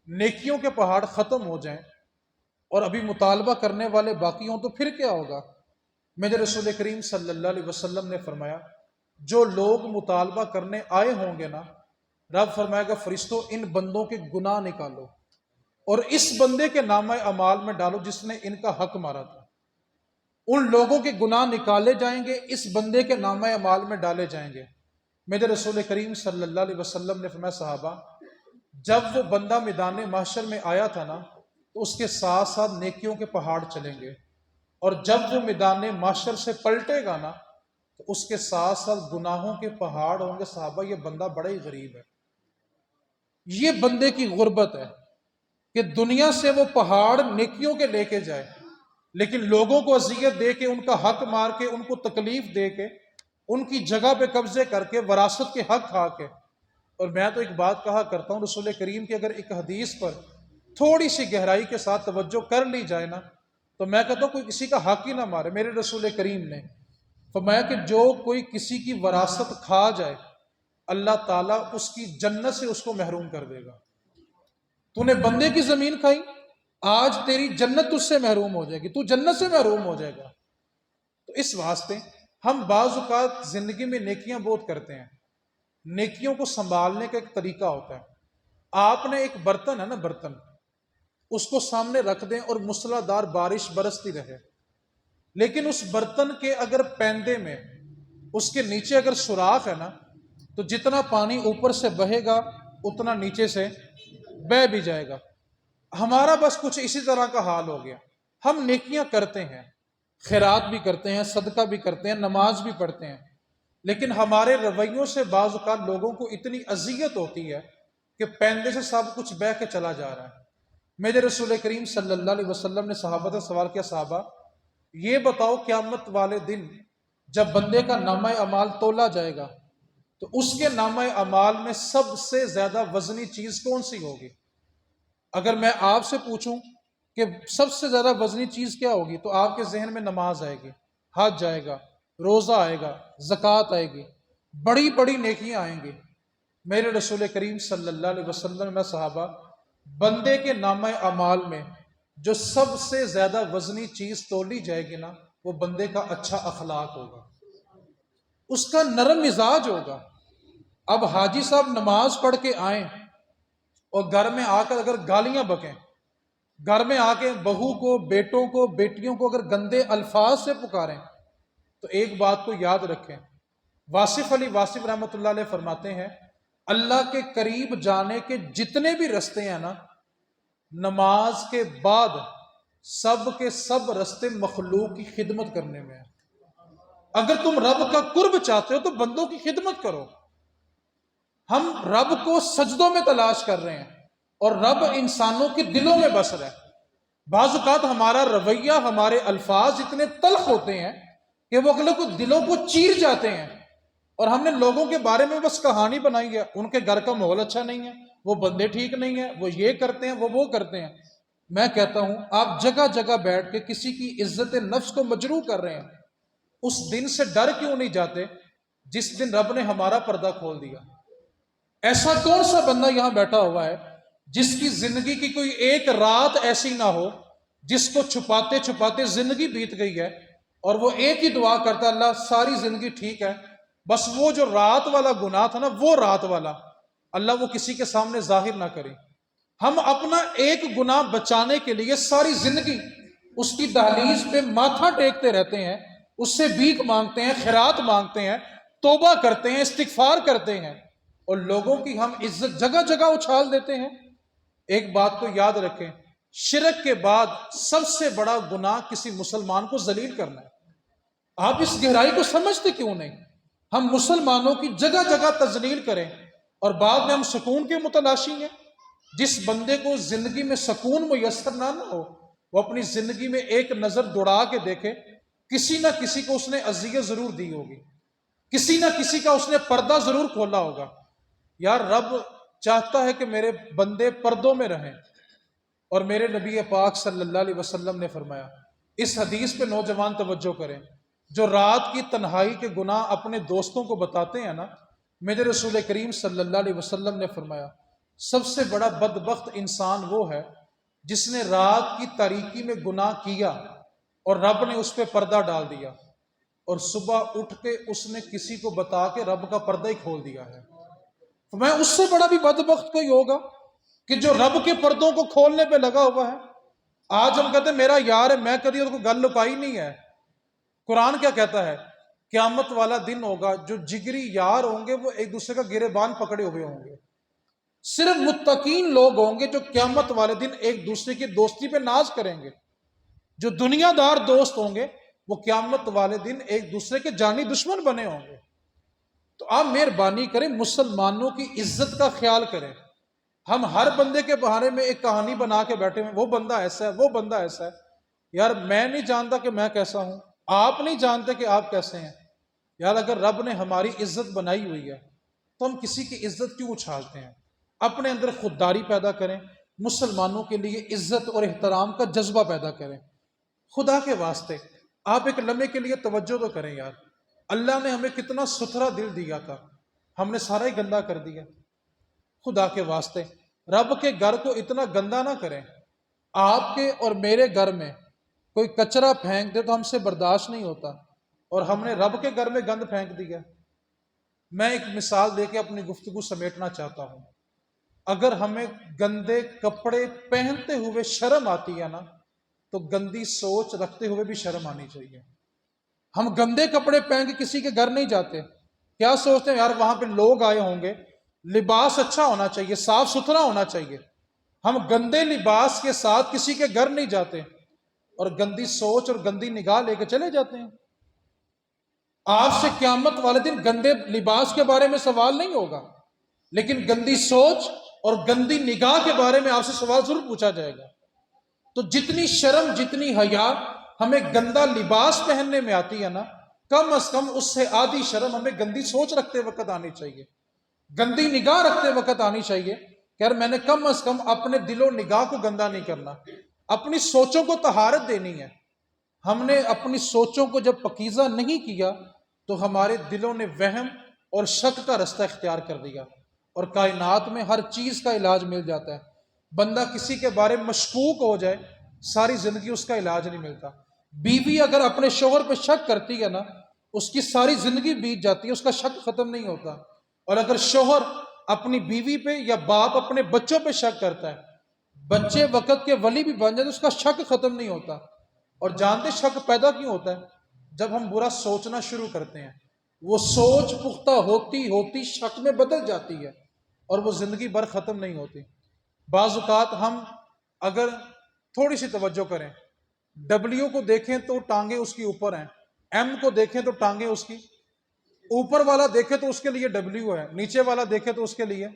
نیکیوں کے پہاڑ ختم ہو جائیں اور ابھی مطالبہ کرنے والے باقی ہوں تو پھر کیا ہوگا؟ میرے رسول کریم صلی اللہ علیہ وسلم نے فرمایا جو لوگ مطالبہ کرنے آئے ہوں گے نا رب فرمائے گا فرشتوں ان بندوں کے گناہ نکالو اور اس بندے کے نامہ اعمال میں ڈالو جس نے ان کا حق مارا تھا. ان لوگوں کے گناہ نکالے جائیں گے، اس بندے کے نامہ اعمال میں ڈالے جائیں گے. میرے رسول کریم صلی اللہ علیہ وسلم نے فرمایا صحابہ جب وہ بندہ میدان محشر میں آیا تھا نا تو اس کے ساتھ ساتھ نیکیوں کے پہاڑ چلیں گے، اور جب وہ میدان محشر سے پلٹے گا نا تو اس کے ساتھ ساتھ گناہوں کے پہاڑ ہوں گے۔ صحابہ یہ بندہ بڑا ہی غریب ہے، یہ بندے کی غربت ہے کہ دنیا سے وہ پہاڑ نیکیوں کے لے کے جائے، لیکن لوگوں کو اذیت دے کے، ان کا حق مار کے، ان کو تکلیف دے کے، ان کی جگہ پہ قبضے کر کے، وراثت کے حق کھا کے۔ اور میں تو ایک بات کہا کرتا ہوں، رسول کریم کی اگر ایک حدیث پر تھوڑی سی گہرائی کے ساتھ توجہ کر لی جائے نا، تو میں کہتا ہوں کوئی کسی کا حق ہی نہ مارے۔ میرے رسول کریم نے فرمایا کہ جو کوئی کسی کی وراثت کھا جائے، اللہ تعالیٰ اس کی جنت سے اس کو محروم کر دے گا۔ تو نے بندے کی زمین کھائی، آج تیری جنت اس سے محروم ہو جائے گی، تو جنت سے محروم ہو جائے گا۔ تو اس واسطے ہم بعض اوقات زندگی میں نیکیاں بہت کرتے ہیں، نیکیوں کو سنبھالنے کا ایک طریقہ ہوتا ہے۔ آپ نے ایک برتن ہے نا، برتن، اس کو سامنے رکھ دیں اور موسلا دھار بارش برستی رہے، لیکن اس برتن کے اگر پیندے میں، اس کے نیچے اگر سوراخ ہے نا، تو جتنا پانی اوپر سے بہے گا اتنا نیچے سے بہہ بھی جائے گا۔ ہمارا بس کچھ اسی طرح کا حال ہو گیا۔ ہم نیکیاں کرتے ہیں، خیرات بھی کرتے ہیں، صدقہ بھی کرتے ہیں، نماز بھی پڑھتے ہیں، لیکن ہمارے رویوں سے بعض اوقات لوگوں کو اتنی اذیت ہوتی ہے کہ پیندے سے سب کچھ بہہ کے چلا جا رہا ہے۔ میرے رسول کریم صلی اللہ علیہ وسلم نے صحابہ سے سوال کیا، صحابہ یہ بتاؤ قیامت والے دن جب بندے کا نامہ اعمال تولا جائے گا تو اس کے نامہ اعمال میں سب سے زیادہ وزنی چیز کون سی ہوگی؟ اگر میں آپ سے پوچھوں کہ سب سے زیادہ وزنی چیز کیا ہوگی، تو آپ کے ذہن میں نماز آئے گی، حج آئے گا، روزہ آئے گا، زکوٰۃ آئے گی، بڑی بڑی نیکیاں آئیں گی۔ میرے رسول کریم صلی اللہ علیہ وسلم میں صحابہ، بندے کے نامہ اعمال میں جو سب سے زیادہ وزنی چیز تولی جائے گی نا، وہ بندے کا اچھا اخلاق ہوگا، اس کا نرم مزاج ہوگا۔ اب حاجی صاحب نماز پڑھ کے آئیں اور گھر میں آ کر اگر گالیاں بکیں، گھر میں آ کے بہو کو، بیٹوں کو، بیٹیوں کو اگر گندے الفاظ سے پکاریں، تو ایک بات کو یاد رکھیں، واصف علی واصف رحمۃ اللہ علیہ فرماتے ہیں اللہ کے قریب جانے کے جتنے بھی رستے ہیں نا، نماز کے بعد سب کے سب رستے مخلوق کی خدمت کرنے میں ہیں۔ اگر تم رب کا قرب چاہتے ہو تو بندوں کی خدمت کرو۔ ہم رب کو سجدوں میں تلاش کر رہے ہیں اور رب انسانوں کے دلوں میں بس رہا ہے۔ بعض اوقات ہمارا رویہ، ہمارے الفاظ اتنے تلخ ہوتے ہیں کہ وہ اگلے کو دلوں کو چیر جاتے ہیں، اور ہم نے لوگوں کے بارے میں بس کہانی بنائی ہے، ان کے گھر کا ماحول اچھا نہیں ہے، وہ بندے ٹھیک نہیں ہیں، وہ یہ کرتے ہیں، وہ کرتے ہیں۔ میں کہتا ہوں آپ جگہ جگہ بیٹھ کے کسی کی عزت نفس کو مجروح کر رہے ہیں، اس دن سے ڈر کیوں نہیں جاتے جس دن رب نے ہمارا پردہ کھول دیا؟ ایسا کون سا بندہ یہاں بیٹھا ہوا ہے جس کی زندگی کی کوئی ایک رات ایسی نہ ہو جس کو چھپاتے چھپاتے زندگی بیت گئی ہے، اور وہ ایک ہی دعا کرتا ہے، اللہ ساری زندگی ٹھیک ہے، بس وہ جو رات والا گناہ تھا نا، وہ رات والا اللہ وہ کسی کے سامنے ظاہر نہ کرے۔ ہم اپنا ایک گناہ بچانے کے لیے ساری زندگی اس کی دہلیز پہ ماتھا ٹیکتے رہتے ہیں، اس سے بھیک مانگتے ہیں، خیرات مانگتے ہیں، توبہ کرتے ہیں، استغفار کرتے ہیں، اور لوگوں کی ہم عزت جگہ جگہ اچھال دیتے ہیں۔ ایک بات کو یاد رکھیں، شرک کے بعد سب سے بڑا گناہ کسی مسلمان کو ذلیل کرنا ہے۔ آپ اس گہرائی کو سمجھتے کیوں نہیں؟ ہم مسلمانوں کی جگہ جگہ تذلیل کریں اور بعد میں ہم سکون کے متلاشی ہیں۔ جس بندے کو زندگی میں سکون میسر نہ ہو، وہ اپنی زندگی میں ایک نظر دوڑا کے دیکھے، کسی نہ کسی کو اس نے اذیت ضرور دی ہوگی، کسی نہ کسی کا اس نے پردہ ضرور کھولا ہوگا۔ یار رب چاہتا ہے کہ میرے بندے پردوں میں رہیں، اور میرے نبی پاک صلی اللہ علیہ وسلم نے فرمایا، اس حدیث پہ نوجوان توجہ کریں، جو رات کی تنہائی کے گناہ اپنے دوستوں کو بتاتے ہیں نا، میرے رسول کریم صلی اللہ علیہ وسلم نے فرمایا سب سے بڑا بدبخت انسان وہ ہے جس نے رات کی تاریکی میں گناہ کیا اور رب نے اس پہ پردہ ڈال دیا، اور صبح اٹھ کے اس نے کسی کو بتا کے رب کا پردہ ہی کھول دیا ہے۔ میں اس سے بڑا بھی بدبخت کوئی ہوگا کہ جو رب کے پردوں کو کھولنے پہ لگا ہوا ہے۔ آج ہم کہتے ہیں میرا یار ہے، میں کبھی کوئی گل لکائی نہیں ہے۔ قرآن کیا کہتا ہے؟ قیامت والا دن ہوگا، جو جگری یار ہوں گے وہ ایک دوسرے کا گریبان پکڑے ہوئے ہوں گے۔ صرف متقین لوگ ہوں گے جو قیامت والے دن ایک دوسرے کی دوستی پہ ناز کریں گے۔ جو دنیا دار دوست ہوں گے وہ قیامت والے دن ایک دوسرے کے جانی دشمن بنے ہوں گے۔ تو آپ مہربانی کریں مسلمانوں کی عزت کا خیال کریں۔ ہم ہر بندے کے بارے میں ایک کہانی بنا کے بیٹھے ہوئے، وہ بندہ ایسا ہے، وہ بندہ ایسا ہے۔ یار میں نہیں جانتا کہ میں کیسا ہوں، آپ نہیں جانتے کہ آپ کیسے ہیں۔ یار اگر رب نے ہماری عزت بنائی ہوئی ہے تو ہم کسی کی عزت کیوں اچھالتے ہیں؟ اپنے اندر خودداری پیدا کریں، مسلمانوں کے لیے عزت اور احترام کا جذبہ پیدا کریں۔ خدا کے واسطے آپ ایک لمحے کے لیے توجہ تو کریں یار، اللہ نے ہمیں کتنا ستھرا دل دیا تھا، ہم نے سارا ہی گندا کر دیا۔ خدا کے واسطے رب کے گھر کو اتنا گندا نہ کریں۔ آپ کے اور میرے گھر میں کوئی کچرا پھینک دے تو ہم سے برداشت نہیں ہوتا، اور ہم نے رب کے گھر میں گند پھینک دیا۔ میں ایک مثال دے کے اپنی گفتگو سمیٹنا چاہتا ہوں۔ اگر ہمیں گندے کپڑے پہنتے ہوئے شرم آتی ہے نا، تو گندی سوچ رکھتے ہوئے بھی شرم آنی چاہیے۔ ہم گندے کپڑے پہن کے کسی کے گھر نہیں جاتے، کیا سوچتے ہیں یار وہاں پہ لوگ آئے ہوں گے، لباس اچھا ہونا چاہیے، صاف ستھرا ہونا چاہیے۔ ہم گندے لباس کے ساتھ کسی کے گھر نہیں جاتے اور گندی سوچ اور گندی نگاہ لے کے چلے جاتے ہیں۔ آپ سے قیامت والے دن گندے لباس کے بارے میں سوال نہیں ہوگا، لیکن گندی سوچ اور گندی نگاہ کے بارے میں آپ سے سوال ضرور پوچھا جائے گا۔ تو جتنی شرم، جتنی حیا ہمیں گندا لباس پہننے میں آتی ہے نا، کم از کم اس سے آدھی شرم ہمیں گندی سوچ رکھتے وقت آنی چاہیے، گندی نگاہ رکھتے وقت آنی چاہیے کہ یار میں نے کم از کم اپنے دل و نگاہ کو گندا نہیں کرنا، اپنی سوچوں کو طہارت دینی ہے۔ ہم نے اپنی سوچوں کو جب پاکیزہ نہیں کیا تو ہمارے دلوں نے وہم اور شک کا رستہ اختیار کر دیا، اور کائنات میں ہر چیز کا علاج مل جاتا ہے۔ بندہ کسی کے بارے میں مشکوک ہو جائے، ساری زندگی اس کا علاج نہیں ملتا۔ بیوی اگر اپنے شوہر پہ شک کرتی ہے نا، اس کی ساری زندگی بیت جاتی ہے، اس کا شک ختم نہیں ہوتا۔ اور اگر شوہر اپنی بیوی پہ یا باپ اپنے بچوں پہ شک کرتا ہے، بچے وقت کے ولی بھی بن جائے تو اس کا شک ختم نہیں ہوتا۔ اور جانتے شک پیدا کیوں ہوتا ہے؟ جب ہم برا سوچنا شروع کرتے ہیں، وہ سوچ پختہ ہوتی ہوتی شک میں بدل جاتی ہے، اور وہ زندگی بھر ختم نہیں ہوتی۔ بعض اوقات ہم اگر تھوڑی سی توجہ کریں، ڈبلیو کو دیکھیں تو ٹانگیں اس کی اوپر ہیں، ایم کو دیکھیں تو ٹانگیں اس کی اوپر، والا دیکھے تو اس کے لیے ڈبلیو ہے، نیچے والا دیکھے تو اس کے لیے،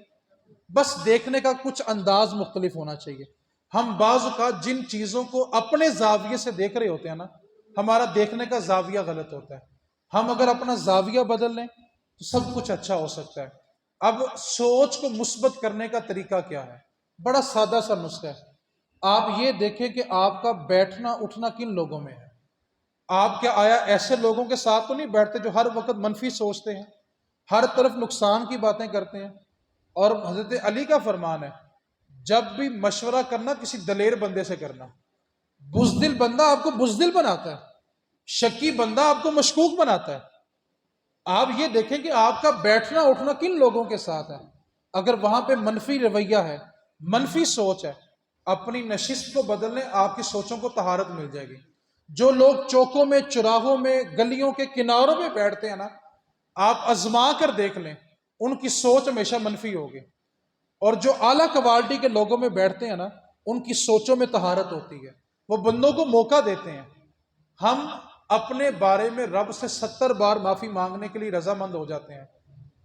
بس دیکھنے کا کچھ انداز مختلف ہونا چاہیے۔ ہم بعض اوقات جن چیزوں کو اپنے زاویے سے دیکھ رہے ہوتے ہیں نا، ہمارا دیکھنے کا زاویہ غلط ہوتا ہے۔ ہم اگر اپنا زاویہ بدل لیں تو سب کچھ اچھا ہو سکتا ہے۔ اب سوچ کو مثبت کرنے کا طریقہ کیا ہے؟ بڑا سادہ سا نسخہ ہے۔ آپ یہ دیکھیں کہ آپ کا بیٹھنا اٹھنا کن لوگوں میں ہے۔ آپ کیا آیا ایسے لوگوں کے ساتھ تو نہیں بیٹھتے جو ہر وقت منفی سوچتے ہیں، ہر طرف نقصان کی باتیں کرتے ہیں؟ اور حضرت علی کا فرمان ہے، جب بھی مشورہ کرنا کسی دلیر بندے سے کرنا۔ بزدل بندہ آپ کو بزدل بناتا ہے، شکی بندہ آپ کو مشکوک بناتا ہے۔ آپ یہ دیکھیں کہ آپ کا بیٹھنا اٹھنا کن لوگوں کے ساتھ ہے۔ اگر وہاں پہ منفی رویہ ہے، منفی سوچ ہے، اپنی نشست کو بدلنے آپ کی سوچوں کو طہارت مل جائے گی۔ جو لوگ چوکوں میں، چراہوں میں، گلیوں کے کناروں میں بیٹھتے ہیں نا، آپ آزما کر دیکھ لیں، ان کی سوچ ہمیشہ منفی ہوگی۔ اور جو اعلیٰ کوالٹی کے لوگوں میں بیٹھتے ہیں نا، ان کی سوچوں میں طہارت ہوتی ہے، وہ بندوں کو موقع دیتے ہیں۔ ہم اپنے بارے میں رب سے 70 بار معافی مانگنے کے لیے رضامند ہو جاتے ہیں،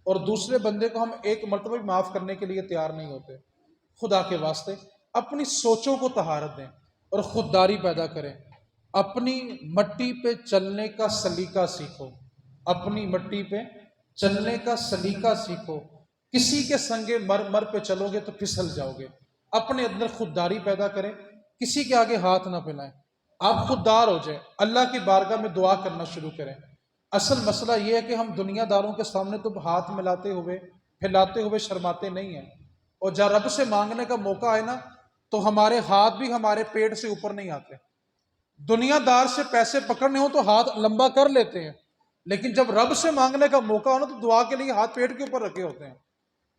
اور دوسرے بندے کو ہم ایک مرتبہ بھی معاف کرنے کے لیے تیار نہیں ہوتے۔ خدا کے واسطے اپنی سوچوں کو طہارت دیں اور خودداری پیدا کریں۔ اپنی مٹی پہ چلنے کا سلیقہ سیکھو، اپنی مٹی پہ چلنے کا سلیقہ سیکھو۔ کسی کے سنگے مر پہ چلو گے تو پھسل جاؤ گے۔ اپنے اندر خودداری پیدا کریں، کسی کے آگے ہاتھ نہ پھیلائیں۔ آپ خوددار ہو جائیں، اللہ کی بارگاہ میں دعا کرنا شروع کریں۔ اصل مسئلہ یہ ہے کہ ہم دنیا داروں کے سامنے تو ہاتھ ملاتے ہوئے، پھیلاتے ہوئے شرماتے نہیں ہیں، اور جب رب سے مانگنے کا موقع آئے نا تو ہمارے ہاتھ بھی ہمارے پیٹ سے اوپر نہیں آتے۔ دنیا دار سے پیسے پکڑنے ہوں تو ہاتھ لمبا کر لیتے ہیں، لیکن جب رب سے مانگنے کا موقع ہو نا تو دعا کے لیے ہاتھ پیٹ کے اوپر رکھے ہوتے ہیں،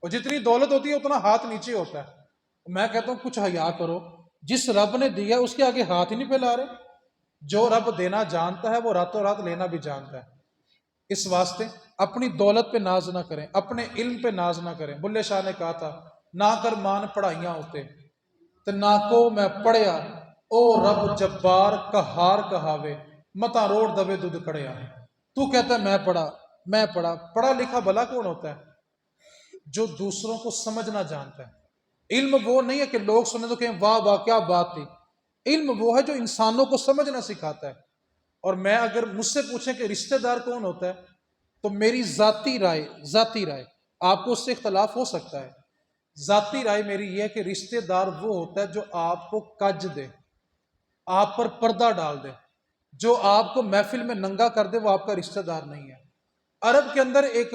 اور جتنی دولت ہوتی ہے اتنا ہاتھ نیچے ہوتا ہے۔ میں کہتا ہوں کچھ حیا کرو، جس رب نے دیا اس کے آگے ہاتھ ہی نہیں پھیلا رہے۔ جو رب دینا جانتا ہے وہ راتوں رات لینا بھی جانتا ہے۔ اس واسطے اپنی دولت پہ ناز نہ کریں، اپنے علم پہ ناز نہ کریں۔ بلے شاہ نے کہا تھا، نہ کر مان پڑھائیاں ہوتے تے نہ کو میں پڑھیا، او رب جبار قہار کہاوے، متا روڑ دبے دودھ کڑیا. تو کہتا ہے میں پڑھا. پڑھا لکھا بھلا کون ہوتا ہے؟ جو دوسروں کو سمجھنا جانتا ہے. علم وہ نہیں ہے کہ لوگ سنیں تو کہیں واہ واہ کیا بات تھی. علم وہ ہے جو انسانوں کو سمجھنا سکھاتا ہے. اور میں اگر مجھ سے پوچھیں کہ رشتہ دار کون ہوتا ہے تو میری ذاتی رائے آپ کو اس سے اختلاف ہو سکتا ہے. ذاتی رائے میری یہ ہے کہ رشتہ دار وہ ہوتا ہے جو آپ کو کج دے، آپ پر پردہ ڈال دے. جو آپ کو محفل میں ننگا کر دے وہ آپ کا رشتہ دار نہیں ہے. عرب کے اندر ایک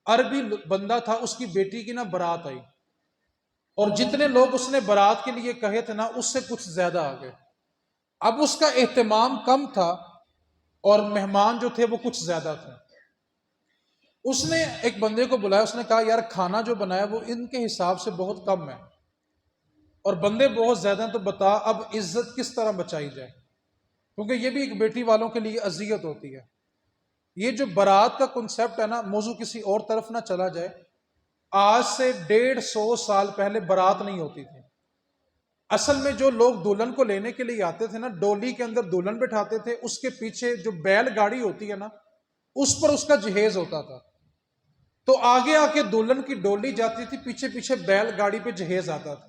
عربی بندہ تھا، اس کی بیٹی کی نا بارات آئی، اور جتنے لوگ اس نے بارات کے لیے کہے تھے نا اس سے کچھ زیادہ آ گئے. اب اس کا اہتمام کم تھا اور مہمان جو تھے وہ کچھ زیادہ تھے. اس نے ایک بندے کو بلایا، اس نے کہا یار کھانا جو بنایا وہ ان کے حساب سے بہت کم ہے اور بندے بہت زیادہ ہیں، تو بتا اب عزت کس طرح بچائی جائے، کیونکہ یہ بھی ایک بیٹی والوں کے لیے اذیت ہوتی ہے. یہ جو بارات کا کنسپٹ ہے نا، موضوع کسی اور طرف نہ چلا جائے. آج سے 150 سال پہلے بارات نہیں ہوتی تھی. اصل میں جو لوگ دلہن کو لینے کے لیے آتے تھے نا، ڈولی کے اندر دلہن بٹھاتے تھے، اس کے پیچھے جو بیل گاڑی ہوتی ہے نا اس پر اس کا جہیز ہوتا تھا. تو آگے آ کے دلہن کی ڈولی جاتی تھی، پیچھے پیچھے بیل گاڑی پہ جہیز آتا تھا.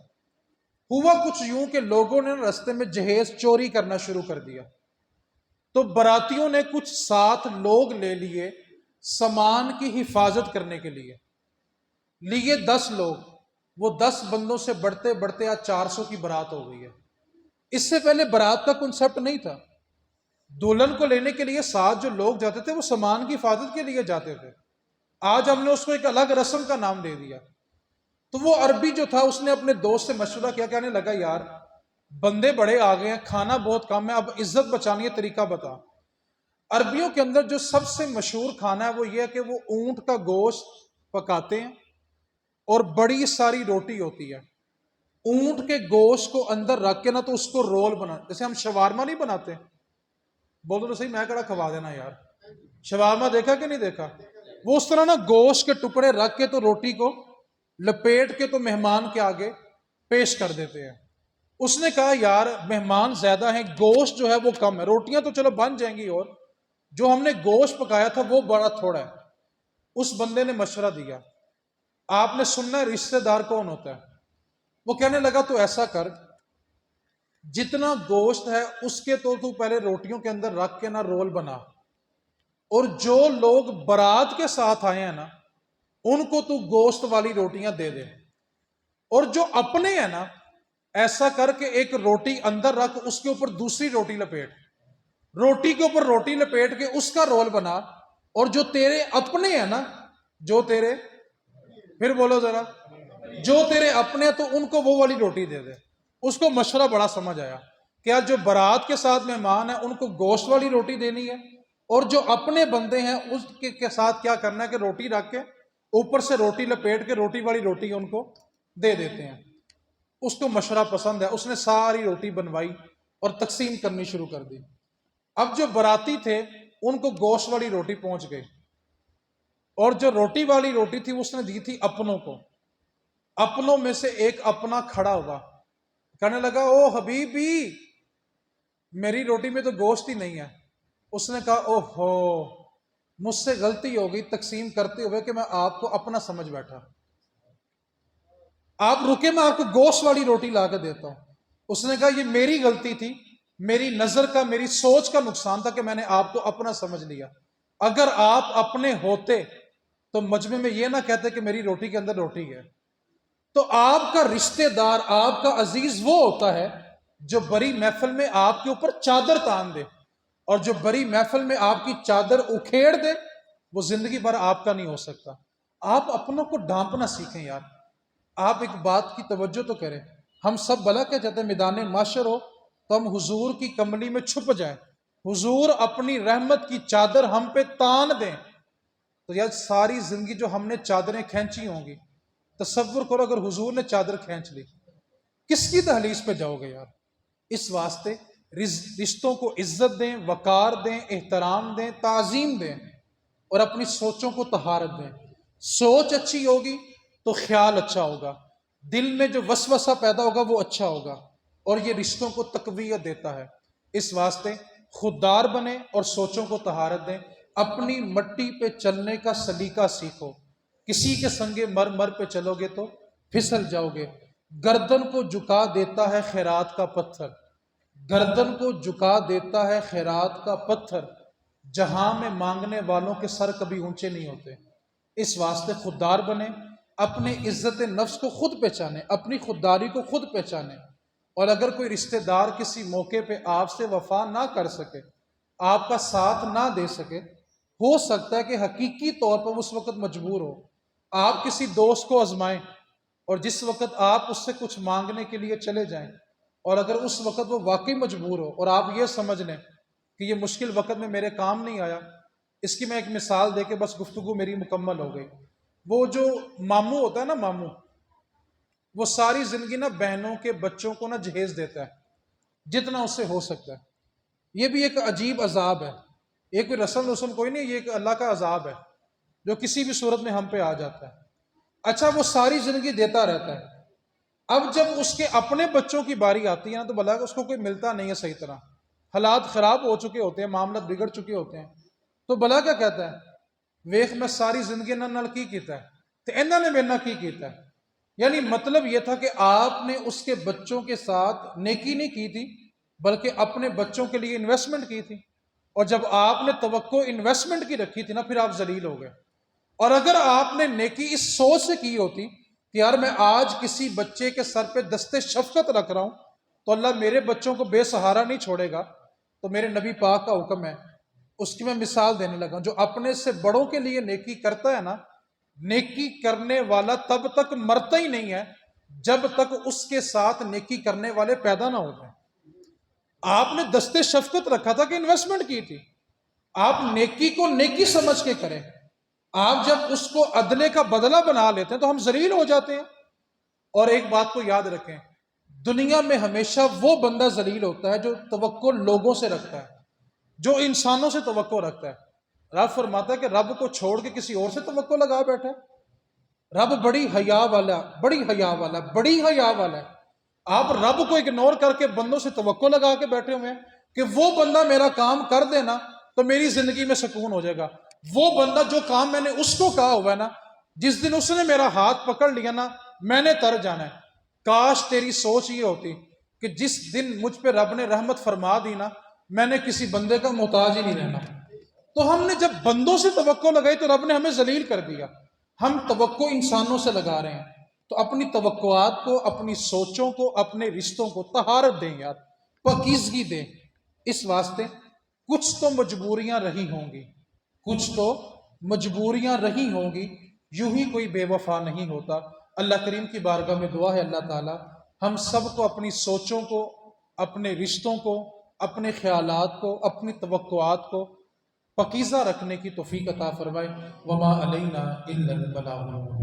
ہوا کچھ یوں کہ لوگوں نے رستے میں جہیز چوری کرنا شروع کر دیا. تو براتیوں نے کچھ 7 لوگ لے لیے سامان کی حفاظت کرنے کے لیے. 10 لوگ، وہ 10 بندوں سے بڑھتے بڑھتے آج 400 کی برات ہو گئی ہے. اس سے پہلے برات کا کنسپٹ نہیں تھا. دلہن کو لینے کے لیے 7 جو لوگ جاتے تھے وہ سامان کی حفاظت کے لیے جاتے تھے. آج ہم نے اس کو ایک الگ رسم کا نام دے دیا. تو وہ عربی جو تھا اس نے اپنے دوست سے مشورہ کیا، کہنے لگا یار بندے بڑے آ گئے ہیں، کھانا بہت کم ہے، اب عزت بچانی ہے، طریقہ بتا. عربیوں کے اندر جو سب سے مشہور کھانا ہے وہ یہ ہے کہ وہ اونٹ کا گوشت پکاتے ہیں اور بڑی ساری روٹی ہوتی ہے. اونٹ کے گوشت کو اندر رکھ کے نا تو اس کو رول بنا، جیسے ہم شوارما نہیں بناتے. بولو تو صحیح، میں کہڑا کھوا دینا یار. شوارما دیکھا کہ نہیں دیکھا؟ وہ اس طرح نا گوشت کے ٹکڑے رکھ کے تو روٹی کو لپیٹ کے تو مہمان کے آگے پیش کر دیتے ہیں. اس نے کہا یار مہمان زیادہ ہیں، گوشت جو ہے وہ کم ہے، روٹیاں تو چلو بن جائیں گی، اور جو ہم نے گوشت پکایا تھا وہ بڑا تھوڑا ہے. اس بندے نے مشورہ دیا، آپ نے سننا ہے رشتہ دار کون ہوتا ہے؟ وہ کہنے لگا تو ایسا کر، جتنا گوشت ہے اس کے تو پہلے روٹیوں کے اندر رکھ کے نا رول بنا، اور جو لوگ بارات کے ساتھ آئے ہیں نا ان کو تو گوشت والی روٹیاں دے دے، اور جو اپنے ہیں نا ایسا کر کے ایک روٹی اندر رکھ، اس کے اوپر دوسری روٹی لپیٹ، روٹی کے اوپر روٹی لپیٹ کے اس کا رول بنا، اور جو تیرے اپنے ہیں نا، جو تیرے، پھر بولو ذرا، جو تیرے اپنے ہیں تو ان کو وہ والی روٹی دے دے. اس کو مشورہ بڑا سمجھ آیا کہ جو بارات کے ساتھ مہمان ہیں ان کو گوشت والی روٹی دینی ہے، اور جو اپنے بندے ہیں اس کے ساتھ کیا کرنا ہے کہ روٹی رکھ کے اوپر سے روٹی لپیٹ کے روٹی والی روٹی ان کو دے دیتے ہیں. اس کو مشورہ پسند ہے، اس نے ساری روٹی بنوائی اور تقسیم کرنی شروع کر دی. اب جو براتی تھے ان کو گوشت والی روٹی پہنچ گئی، اور جو روٹی والی روٹی تھی اس نے دی تھی اپنوں کو. اپنوں میں سے ایک اپنا کھڑا ہوا، کہنے لگا او حبیبی میری روٹی میں تو گوشت ہی نہیں ہے. اس نے کہا او ہو مجھ سے غلطی ہو گئی تقسیم کرتے ہوئے کہ میں آپ کو اپنا سمجھ بیٹھا. آپ رکے میں آپ کو گوشت والی روٹی لا کے دیتا ہوں. اس نے کہا یہ میری غلطی تھی، میری نظر کا، میری سوچ کا نقصان تھا کہ میں نے آپ کو اپنا سمجھ لیا. اگر آپ اپنے ہوتے تو مجمع میں یہ نہ کہتے کہ میری روٹی کے اندر روٹی ہے. تو آپ کا رشتہ دار، آپ کا عزیز وہ ہوتا ہے جو بڑی محفل میں آپ کے اوپر چادر تان دے، اور جو بڑی محفل میں آپ کی چادر اکھیڑ دے وہ زندگی بھر آپ کا نہیں ہو سکتا. آپ اپنوں کو ڈھانپنا سیکھیں یار. آپ ایک بات کی توجہ تو کریں، ہم سب بھلا کیا چاہتے ہیں میدان معاشر ہو تو ہم حضور کی کملی میں چھپ جائیں، حضور اپنی رحمت کی چادر ہم پہ تان دیں. تو یار ساری زندگی جو ہم نے چادریں کھینچی ہوں گی، تصور کرو اگر حضور نے چادر کھینچ لی، کس کی دہلیز پہ جاؤ گے یار. اس واسطے رشتوں کو عزت دیں، وقار دیں، احترام دیں، تعظیم دیں، اور اپنی سوچوں کو طہارت دیں. سوچ اچھی ہوگی تو خیال اچھا ہوگا، دل میں جو وسوسہ پیدا ہوگا وہ اچھا ہوگا، اور یہ رشتوں کو تقویت دیتا ہے. اس واسطے خوددار بنے اور سوچوں کو طہارت دیں، اپنی مٹی پہ چلنے کا سلیقہ سیکھو، کسی کے سنگ مر پہ چلو گے تو پھسل جاؤ گے۔ گردن کو جھکا دیتا ہے خیرات کا پتھر، گردن کو جھکا دیتا ہے خیرات کا پتھر، جہاں میں مانگنے والوں کے سر کبھی اونچے نہیں ہوتے۔ اس واسطے خوددار بنے، اپنے عزت نفس کو خود پہچانے، اپنی خودداری کو خود پہچانے، اور اگر کوئی رشتہ دار کسی موقع پہ آپ سے وفا نہ کر سکے، آپ کا ساتھ نہ دے سکے، ہو سکتا ہے کہ حقیقی طور پر اس وقت مجبور ہو، آپ کسی دوست کو آزمائیں اور جس وقت آپ اس سے کچھ مانگنے کے لیے چلے جائیں، اور اگر اس وقت وہ واقعی مجبور ہو اور آپ یہ سمجھ لیں کہ یہ مشکل وقت میں میرے کام نہیں آیا، اس کی میں ایک مثال دے کے بس گفتگو میری مکمل ہو گئی۔ وہ جو ماموں ہوتا ہے نا، ماموں، وہ ساری زندگی نا بہنوں کے بچوں کو نا جہیز دیتا ہے جتنا اس سے ہو سکتا ہے۔ یہ بھی ایک عجیب عذاب ہے، یہ کوئی رسم کوئی نہیں، یہ ایک اللہ کا عذاب ہے جو کسی بھی صورت میں ہم پہ آ جاتا ہے۔ اچھا، وہ ساری زندگی دیتا رہتا ہے، اب جب اس کے اپنے بچوں کی باری آتی ہے نا تو بلا اس کو کوئی ملتا نہیں ہے صحیح طرح، حالات خراب ہو چکے ہوتے ہیں، معاملات بگڑ چکے ہوتے ہیں، تو بلا کیا کہتا ہے؟ ویخ میں ساری زندگی نال کی کیتا ہے تو انہوں نے میرے نال کی کیتا ہے۔ یعنی مطلب یہ تھا کہ آپ نے اس کے بچوں کے ساتھ نیکی نہیں کی تھی بلکہ اپنے بچوں کے لیے انویسٹمنٹ کی تھی، اور جب آپ نے توقع انویسٹمنٹ کی رکھی تھی نا پھر آپ ذلیل ہو گئے۔ اور اگر آپ نے نیکی اس سوچ سے کی ہوتی کہ یار میں آج کسی بچے کے سر پہ دستے شفقت رکھ رہا ہوں تو اللہ میرے بچوں کو بے سہارا نہیں چھوڑے گا، تو میرے نبی پاک کا حکم ہے، اس کی میں مثال دینے لگا، جو اپنے سے بڑوں کے لیے نیکی کرتا ہے نا، نیکی کرنے والا تب تک مرتا ہی نہیں ہے جب تک اس کے ساتھ نیکی کرنے والے پیدا نہ ہو جائیں۔ آپ نے دستے شفقت رکھا تھا کہ انویسٹمنٹ کی تھی، آپ نیکی کو نیکی سمجھ کے کریں۔ آپ جب اس کو عدلے کا بدلہ بنا لیتے ہیں تو ہم ذلیل ہو جاتے ہیں۔ اور ایک بات کو یاد رکھیں، دنیا میں ہمیشہ وہ بندہ ذلیل ہوتا ہے جو توقع لوگوں سے رکھتا ہے، جو انسانوں سے توقع رکھتا ہے۔ رب فرماتا ہے کہ رب کو چھوڑ کے کسی اور سے توقع لگا بیٹھا ہے۔ رب بڑی حیا والا، بڑی حیا والا، بڑی حیا والا ہے۔ آپ رب کو اگنور کر کے بندوں سے توقع لگا کے بیٹھے ہوئے ہیں کہ وہ بندہ میرا کام کر دے نا تو میری زندگی میں سکون ہو جائے گا۔ وہ بندہ جو کام میں نے اس کو کہا ہوا ہے نا، جس دن اس نے میرا ہاتھ پکڑ لیا نا میں نے تر جانا ہے۔ کاش تیری سوچ یہ ہوتی کہ جس دن مجھ پہ رب نے رحمت فرما دی نا میں نے کسی بندے کا محتاج ہی نہیں رہنا۔ تو ہم نے جب بندوں سے توقع لگائی تو رب نے ہمیں ذلیل کر دیا۔ ہم توقع انسانوں سے لگا رہے ہیں، تو اپنی توقعات کو، اپنی سوچوں کو، اپنے رشتوں کو طہارت دیں یار، پاکیزگی دیں۔ اس واسطے کچھ تو مجبوریاں رہی ہوں گی، کچھ تو مجبوریاں رہی ہوں گی، یوں ہی کوئی بے وفا نہیں ہوتا۔ اللہ کریم کی بارگاہ میں دعا ہے اللہ تعالی ہم سب کو اپنی سوچوں کو، اپنے رشتوں کو، اپنے خیالات کو، اپنی توقعات کو پاکیزہ رکھنے کی توفیق عطا فرمائے۔ وما علینا الا البلاغ۔